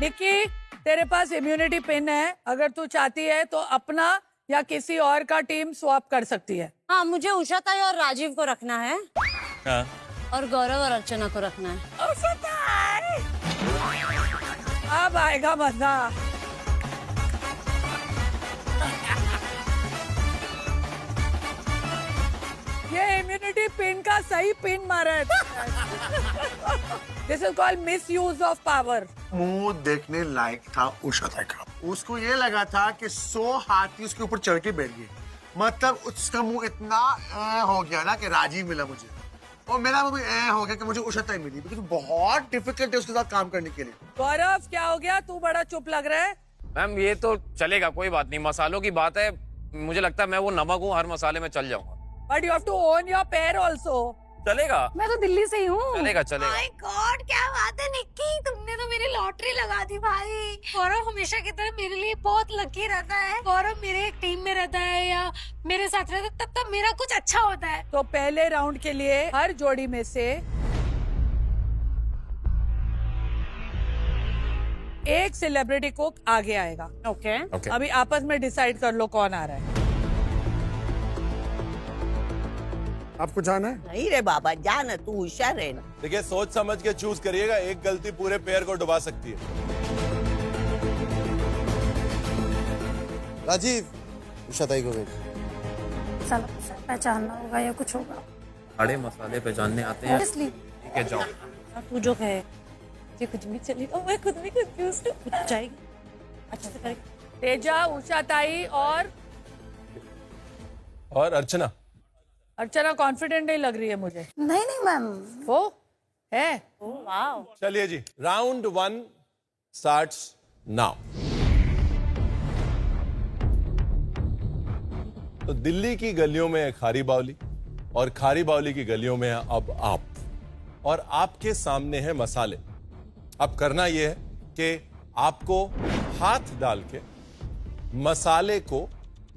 निक्की, तेरे पास इम्यूनिटी पिन है, अगर तू चाहती है तो अपना या किसी और का टीम स्वैप कर सकती है। हाँ, मुझे उषा ताई और राजीव को रखना है। हाँ। और गौरव और अर्चना को रखना है। उषा ताई! अब आएगा मजा। ये इम्यूनिटी पिन का सही पिन मारा है। This is called miss use of power. मुंह देखने लायक था उषा ताई का। उसको ये लगा था कि 100 हाथी उसके ऊपर चढ़ के बैठ गए। मतलब उसका मुंह इतना हो गया ना कि राजीव मिला मुझे, और मेरा मुंह भी हो गया कि मुझे उषा ताई मिली। क्योंकि बहुत डिफिकल्ट है उसके साथ काम करने के लिए। गौरव क्या हो गया, तू बड़ा चुप लग रहा है? मैम ये तो चलेगा, कोई बात नहीं, मसालों की बात है। मुझे लगता है मैं वो नमक हूँ, हर मसाले में चल जाऊंगा। But you have to own your pair also. चलेगा, मैं तो दिल्ली से ही हूँ। चलेगा चलेगा। माय गॉड, क्या बात है निक्की, तुमने तो मेरी लॉटरी लगा दी भाई। गौरव हमेशा की तरह मेरे लिए बहुत लकी रहता है। गौरव मेरे एक टीम में रहता है या मेरे साथ रहता है तब मेरा कुछ अच्छा होता है। तो पहले राउंड के लिए हर जोड़ी में से एक सेलिब्रिटी कुक आगे आएगा। ओके। अभी आपस में डिसाइड कर लो कौन आ रहा है। आपको जाना है? नहीं रे बाबा, जाना, तू होशियार रहना। देखिए सोच समझ के चूज करिएगा, एक गलती पूरे पेयर को डुबा सकती है। राजीव, उषा ताई को भेज। साला पहचानना होगा या कुछ होगा। खड़े मसाले पहचानने आते हैं। Honestly, ठीक है जाओ। तू जो कहे। मुझे कुछ भी चलेगा, मैं खुद भी कंफ्यूज हूँ। जाएगी अच्छे से करेगी। तेजा, उषा ताई और अर्चना। अर्चना कॉन्फिडेंट नहीं लग रही है मुझे। नहीं नहीं मैम, वो है। वाह। चलिए जी, राउंड 1 स्टार्ट्स नाउ। तो दिल्ली की गलियों में है खारी बावली और खारी बावली की गलियों में है अब आप, और आपके सामने है मसाले। अब करना यह है कि आपको हाथ डाल के मसाले को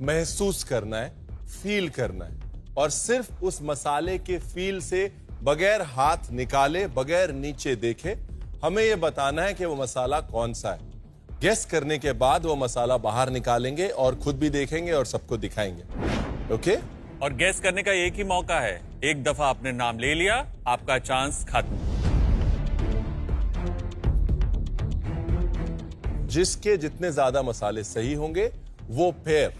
महसूस करना है, फील करना है और सिर्फ उस मसाले के फील से बगैर हाथ निकाले, बगैर नीचे देखे हमें यह बताना है कि वो मसाला कौन सा है। गेस करने के बाद वो मसाला बाहर निकालेंगे और खुद भी देखेंगे और सबको दिखाएंगे। ओके? और गेस करने का एक ही मौका है। एक दफा आपने नाम ले लिया, आपका चांस खत्म। जिसके जितने ज्यादा मसाले सही होंगे वो पेयर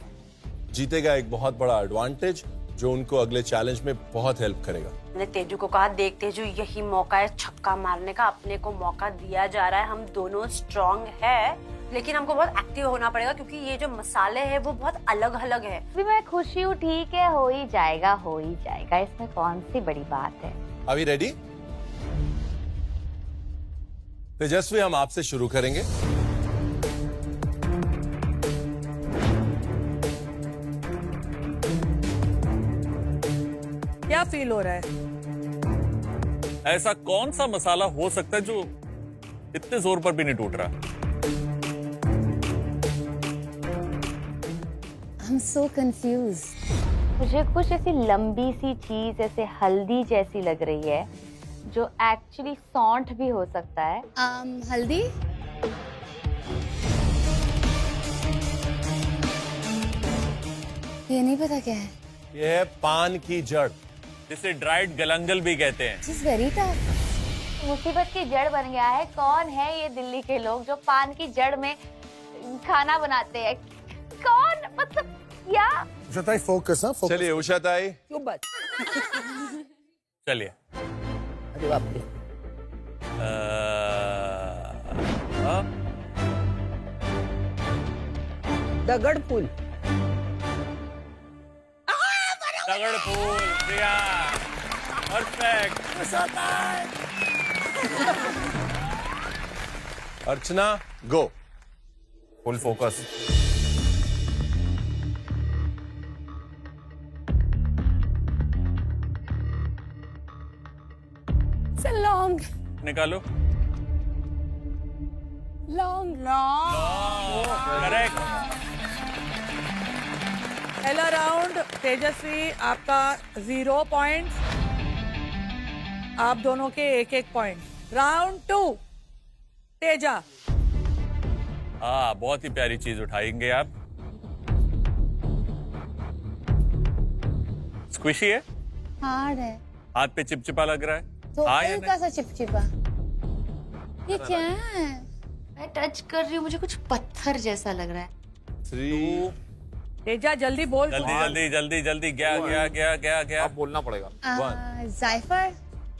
जीतेगा एक बहुत बड़ा एडवांटेज जो उनको अगले चैलेंज में बहुत हेल्प करेगा। मैंने तेजू को कहा, देख तेजू यही मौका है छक्का मारने का, अपने को मौका दिया जा रहा है, हम दोनों स्ट्रांग है, लेकिन हमको बहुत एक्टिव होना पड़ेगा क्योंकि ये जो मसाले हैं वो बहुत अलग अलग है। अभी मैं खुशी हूँ, ठीक है, हो ही जाएगा, इसमें कौन सी बड़ी बात है। अभी रेडी? तेजस्वी, हम आपसे शुरू करेंगे। क्या फील हो रहा है? ऐसा कौन सा मसाला हो सकता है जो इतने जोर पर भी नहीं टूट रहा? I'm so confused. मुझे कुछ ऐसी लंबी सी चीज ऐसे हल्दी जैसी लग रही है जो एक्चुअली सौंठ भी हो सकता है। हल्दी? ये नहीं पता क्या है। ये है पान की जड़, जिसे ड्राइड गलंगल भी कहते हैं। This is very tough. मुसीबत की जड़ बन गया है। कौन है ये दिल्ली के लोग जो पान की जड़ में खाना बनाते हैं? कौन, मतलब क्या? उषाताई फोकस, हाँ फोकस। चलिए उषाताई। क्यों बच? चलिए। अरे बाप रे। दगड़ फूल। दगड़ फूल, Priya, perfect. Archana, go. Full focus. लॉन्ग निकालो। लॉन्ग करेक्ट। पहला राउंड तेजस्वी आपका 0 पॉइंट, आप दोनों के 1-1 पॉइंट। राउंड 2 तेजा। हाँ, बहुत ही प्यारी चीज उठाएंगे आप। स्क्विशी है, हार्ड है, हाथ पे चिपचिपा लग रहा है। तो हाँ या हल्का सा चिपचिपा। ये क्या है? मैं टच कर रही हूँ, मुझे कुछ पत्थर जैसा लग रहा है। 3 तेजा जल्दी बोल। जल्दी गया। अब बोलना पड़ेगा। जायफल?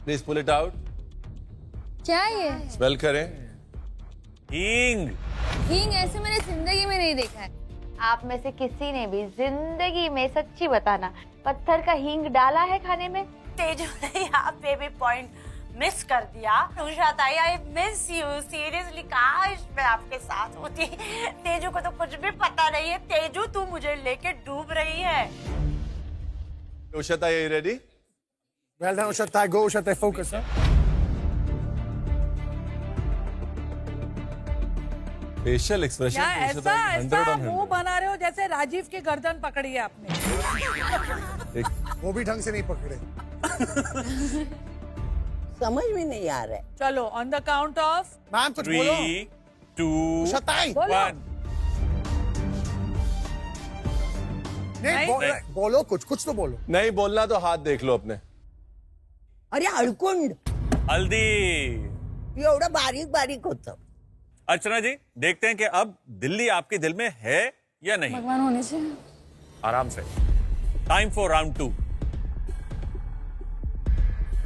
Please pull it out. क्या ये? स्मेल करें। हींग। हींग ऐसे मैंने जिंदगी में नहीं देखा है। आप में से किसी ने भी जिंदगी में, सच्ची बताना, पत्थर का हींग डाला है खाने में? तेजू ने यहाँ पे भी पॉइंट मिस कर दिया। Ushatai, I miss you seriously. काश मैं आपके साथ होती। तेजू को तो कुछ भी पता नहीं है। तेजू, तू मुझे लेके डूब रही है। Ushatai, ready? Well done, Ushatai. Go, Ushatai. Focus, huh? Facial expression. क्या ऐसा मुंह बना रहे हो जैसे राजीव की गर्दन पकड़ी है आपने? वो भी ढंग से नहीं पकड़े। समझ में नहीं आ रहा है। चलो, on the count of ma'am कुछ बोलो। 3, 2, उषाताई। 1। नहीं, बोलो कुछ तो बोलो। नहीं बोलना तो हाथ देख लो अपने। अरे हळकुंड, हल्दी। एवढं बारीक बारीक होतं। अर्चना जी, देखते हैं कि अब दिल्ली आपके दिल में है या नहीं। भगवान होने से। आराम से। Time for round 2।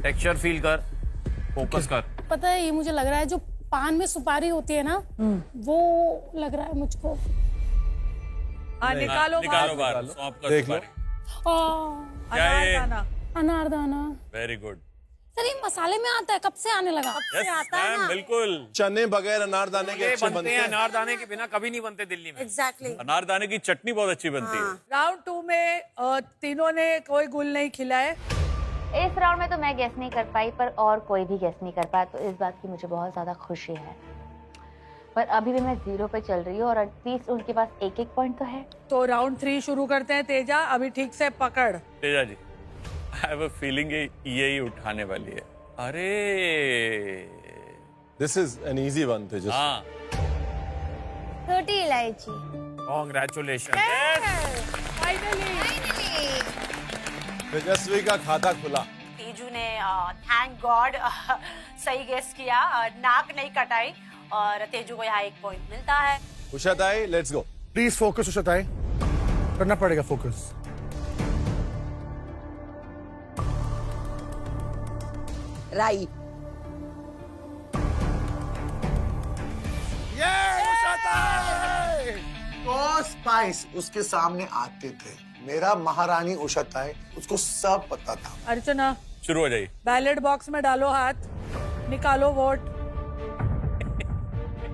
Texture feel कर, फोकस कर। पता है, ये मुझे लग रहा है जो पान में सुपारी होती है ना, वो लग रहा है मुझको। निकालो बाहर। सौंफ का देख लो। सुपारी। क्या है? अनारदाना। Very good. सर, ये मसाले में आता है, कब से आने लगा? मैम, बिल्कुल। चने बगैर अनारदाने के अच्छे बनते हैं। अनारदाने के बिना कभी नहीं बनते दिल्ली में। एग्जैक्टली। अनारदाने की चटनी बहुत अच्छी बनती है। राउंड 2 में तीनों ने कोई गुल नहीं खिलाए। इस राउंड में तो मैं गेस नहीं कर पाई, पर और कोई भी गेस नहीं कर पाया, तो इस बात की मुझे बहुत ज्यादा खुशी है। पर अभी भी मैं 0 पे चल रही हूँ और एटलीस्ट उनके पास एक पॉइंट तो है। तो राउंड 3 शुरू करते हैं। तेजा अभी ठीक से पकड़। Teja ji, I have a feeling यही उठाने वाली है। अरे this is an easy one Tejasswi. हाँ, छोटी इलायची। कॉन्ग्रेचुलेशन। फाइनली तेजस्वी का खाता खुला। तेजू ने थैंक गॉड सही गेस किया, नाक नहीं कटाई और तेजू को यहाँ 1 पॉइंट मिलता है। Ushatai let's go. Please focus Ushatai, करना पड़ेगा फोकस। राई। तो स्पाइस उसके सामने आते थे। मेरा महारानी उषाताई, उसको सब पता था। अर्चना शुरू हो जाइए। बैलेट बॉक्स में डालो हाथ, निकालो वोट।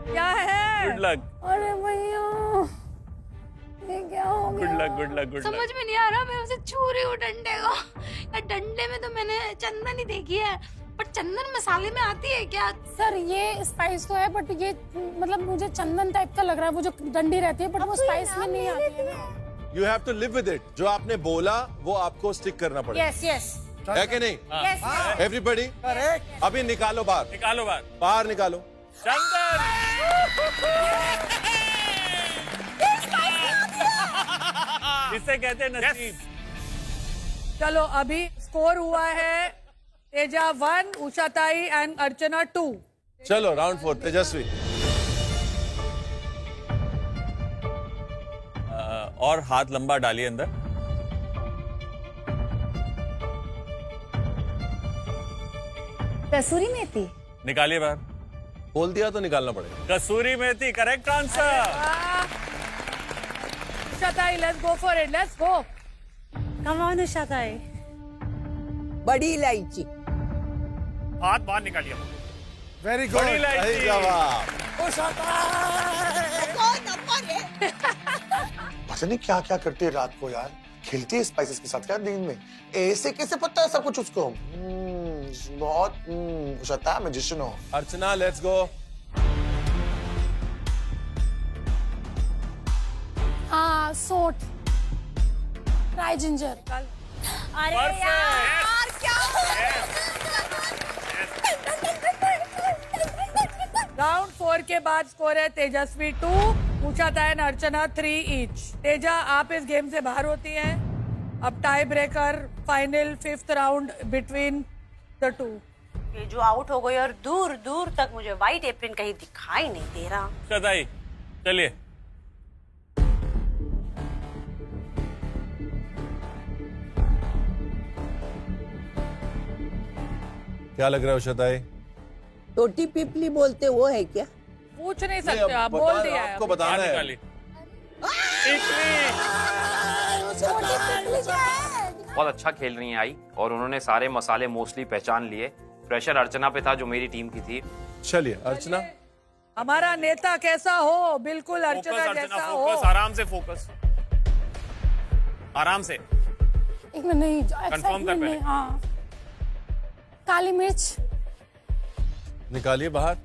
क्या है? गुड लक, अरे भैया ये क्या हो गया? Good luck, good luck, good समझ लक। में नहीं आ रहा, मैं उसे छू रही हूँ डंडे को। या डंडे में तो मैंने चंदन ही देखी है, पर चंदन मसाले में आती है क्या? सर ये स्पाइस तो है, बट ये मतलब मुझे चंदन टाइप का लग रहा है, वो जो डंडी रहती है, बट वो स्पाइस में नहीं आती है ना। You have to live with it. जो आपने बोला वो आपको स्टिक करना पड़ेगा। यस यस है कि नहीं? यस एवरीबडी अभी निकालो बाहर, निकालो बाहर, बाहर निकालो। चंदन। इसे कहते हैं नसीब। चलो अभी स्कोर हुआ है तेजा 1, उषाताई एंड अर्चना 2। चलो राउंड 4 तेजस्वी। और हाथ लंबा डालिए अंदर। कसूरी मेथी। निकालिए बाहर। खोल दिया तो निकालना पड़ेगा। कसूरी मेथी correct answer. Ushatai let's go for it, let's go. Come on Ushatai. बड़ी इलायची। हाथ बाहर निकालिए। Very good. बड़ी इलायची। सही जवाब। पता नहीं क्या क्या करती है रात को यार, खेलती है स्पाइसेस के साथ यार दिन में। ऐसे कैसे पता है सब कुछ उसको? बहुत उषाताई मैजिशियन हो। अर्चना लेट्स गो। हाँ सोट, ड्राई जिंजर। अरे यार क्या राउंड 4 के बाद स्कोर है तेजस्वी 2, उषाताई एंड अर्चना 3 ईच। तेजा आप इस गेम से बाहर होती हैं। अब tie breaker final 5th round between the 2। Teju out हो गई और दूर दूर तक मुझे व्हाइट एप्रिन कहीं दिखाई नहीं दे रहा। उषाताई चलिए। क्या लग रहा है उषाताई? छोटी पिपली बोलते वो है क्या? पूछ नहीं नहीं, सकते अब आप, बता- बोल दिया है। आपको बताना है। निकालिए। बहुत अच्छा खेल रही हैं आई, और उन्होंने सारे मसाले मोस्टली पहचान लिए। प्रेशर अर्चना पे था जो मेरी टीम की थी। चलिए अर्चना। हमारा नेता कैसा हो? बिल्कुल फोकस अर्चना अर्चना, जैसा फोकस, हो। आराम से फोकस, आराम से। एक मिनट नहीं, कर excitement पहले। नहीं, हाँ। काली मिर्च। निकालिए बाहर।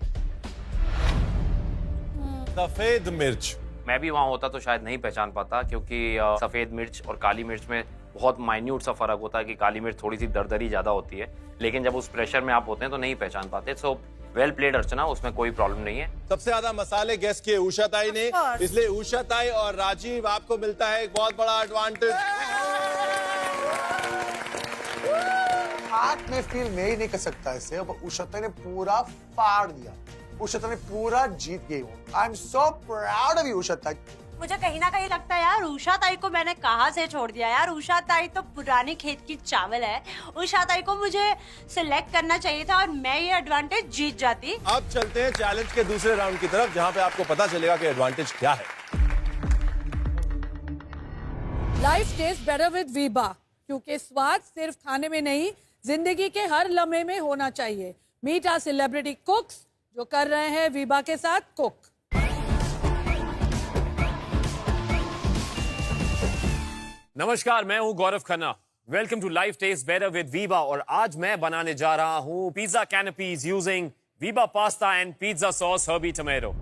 सफेद मिर्च। मैं भी वहां होता तो शायद नहीं पहचान पाता, क्योंकि सफेद मिर्च और काली मिर्च में बहुत माइन्यूट सा फर्क होता है कि काली मिर्च थोड़ी सी दरदरी ज्यादा होती है, लेकिन जब उस प्रेशर में आप होते हैं तो नहीं पहचान पाते। सो वेल प्लेड अर्चना, उसमें कोई प्रॉब्लम नहीं है। सबसे ज्यादा मसाले गेस किए उषाताई ने, इसलिए उषाताई और राजीव आपको मिलता है एक बहुत बड़ा एडवांटेज। हाथ में फील मैं ही नहीं कर सकता इसे, अब उषाताई ने पूरा फाड़ दिया। उषाताई ने पूरा जीत गई वो। I am so proud of you Ushatai. मुझे कहीं ना कहीं लगता है यार उषाताई को मैंने कहाँ से छोड़ दिया यार। उषाताई तो पुरानी खेत की चावल है। उषाताई को मुझे सिलेक्ट करना चाहिए था और मैं ये एडवांटेज जीत जाती। अब चलते हैं चैलेंज के दूसरे राउंड की तरफ, जहां पे आपको पता चलेगा कि एडवांटेज क्या है। Life taste better with Veeba, क्योंकि स्वाद सिर्फ खाने में नहीं, जिंदगी के हर लम्हे में होना चाहिए। मीट आवर सेलिब्रिटी कुक्स जो कर रहे हैं वीबा के साथ कुक। नमस्कार, मैं हूं Gaurav Khanna. Welcome to life taste better with Veeba, और आज मैं बनाने जा रहा हूं pizza canapes using Veeba pasta and pizza sauce herby tomato.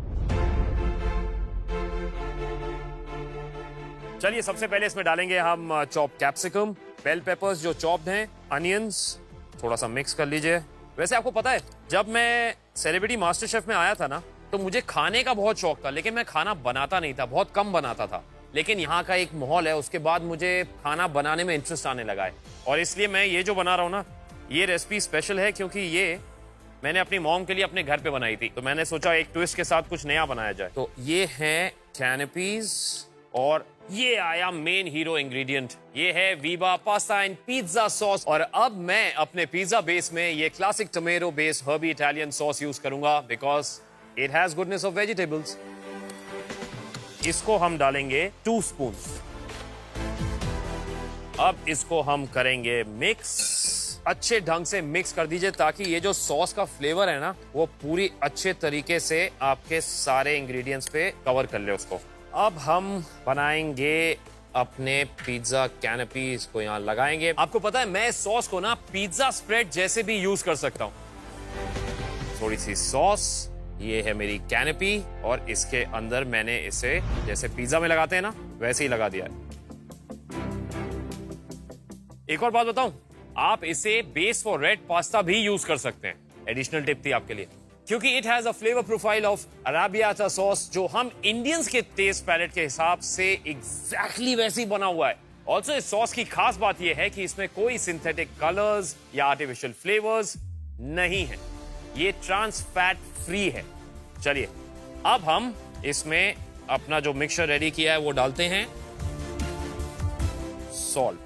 चलिए सबसे पहले इसमें डालेंगे हम चॉप कैप्सिकम, बेल पेपर्स जो चॉप्ड हैं, अनियंस, थोड़ा सा मिक्स कर लीजिए। वैसे आपको पता है जब मैं सेलिब्रिटी मास्टर शेफ में आया था ना, तो मुझे खाने का बहुत शौक था, लेकिन मैं खाना बनाता नहीं था, बहुत कम बनाता था। लेकिन यहाँ का एक माहौल है, उसके बाद मुझे खाना बनाने में इंटरेस्ट आने लगा है, और इसलिए मैं ये जो बना रहा हूँ ना, ये रेसिपी स्पेशल है क्योंकि ये मैंने अपनी मॉम के लिए अपने घर पे बनाई थी। तो मैंने सोचा एक ट्विस्ट के साथ कुछ नया बनाया जाए। तो ये है कैनपीज, और ये आया मेन हीरो इंग्रेडिएंट, ये है Veeba pasta and pizza sauce. और अब मैं अपने पिज्जा बेस में ये classic tomato base herby Italian sauce use करूंगा, because it has goodness of vegetables. इसको हम डालेंगे 2 स्पून। अब इसको हम करेंगे मिक्स, अच्छे ढंग से मिक्स कर दीजिए ताकि ये जो सॉस का फ्लेवर है ना, वो पूरी अच्छे तरीके से आपके सारे इंग्रेडिएंट्स पे कवर कर ले उसको। अब हम बनाएंगे अपने पिज्जा कैनपीज को यहाँ लगाएंगे। आपको पता है मैं सॉस को ना पिज्जा स्प्रेड जैसे भी यूज कर सकता हूँ। थोड़ी सी सॉस, ये है मेरी कैनपी, और इसके अंदर मैंने इसे जैसे पिज्जा में लगाते हैं ना, वैसे ही लगा दिया है। एक और बात बताऊं, आप इसे बेस फॉर रेड पास्ता भी यूज कर सकते हैं। एडिशनल टिप थी आपके लिए, क्योंकि it has a flavour profile of arrabbiata sauce, जो हम इंडियंस के टेस्ट पैलेट के हिसाब से एग्जैक्टली वैसे ही बना हुआ है। ऑल्सो इस सॉस की खास बात यह है कि इसमें कोई सिंथेटिक कलर्स या आर्टिफिशियल फ्लेवर्स नहीं है, ये ट्रांस फैट फ्री है। चलिए अब हम इसमें अपना जो मिक्सचर रेडी किया है वो डालते हैं। सॉल्ट,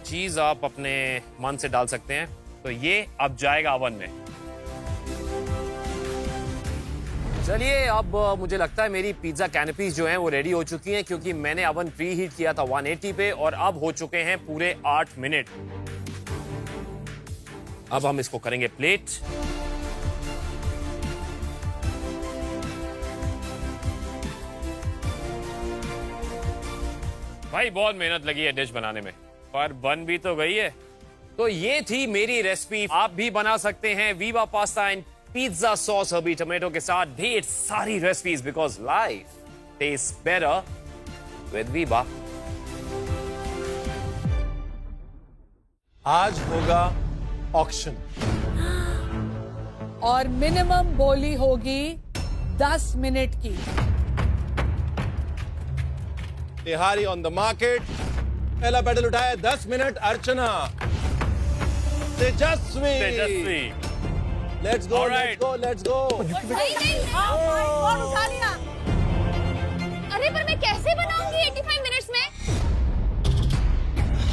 चीज आप अपने मन से डाल सकते हैं। तो ये अब जाएगा अवन में। चलिए अब मुझे लगता है मेरी पिज्जा कैनपीज जो हैं वो रेडी हो चुकी हैं, क्योंकि मैंने अवन प्री हीट किया था 180 पे, और अब हो चुके हैं पूरे 8 मिनट। अब हम इसको करेंगे प्लेट। भाई बहुत मेहनत लगी है डिश बनाने में, पर बन भी तो गई है। तो ये थी मेरी रेसिपी। आप भी बना सकते हैं Veeba pasta and pizza sauce herby tomato के साथ ढेर सारी recipes, because life tastes better with Veeba. आज होगा ऑक्शन, और मिनिमम बोली होगी 10 मिनट की। तिहारी ऑन द मार्केट, पहला बैटल उठाया 10 minute, Archana. Tejashwi, let's go, let's go, let's go. उठा लिया। अरे पर मैं कैसे बनाऊंगी 85 मिनट्स में?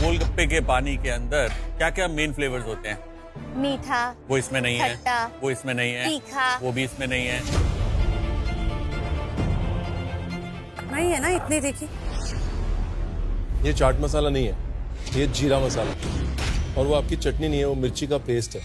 गोलगप्पे के पानी के अंदर क्या क्या मेन फ्लेवर्स होते हैं? मीठा, वो इसमें नहीं है, खट्टा, वो इसमें नहीं है, तीखा, वो भी इसमें नहीं है। नहीं है ना इतनी तीखी? ये चाट मसाला नहीं है, ये जीरा मसाला, और वो आपकी चटनी नहीं है, वो मिर्ची का पेस्ट है।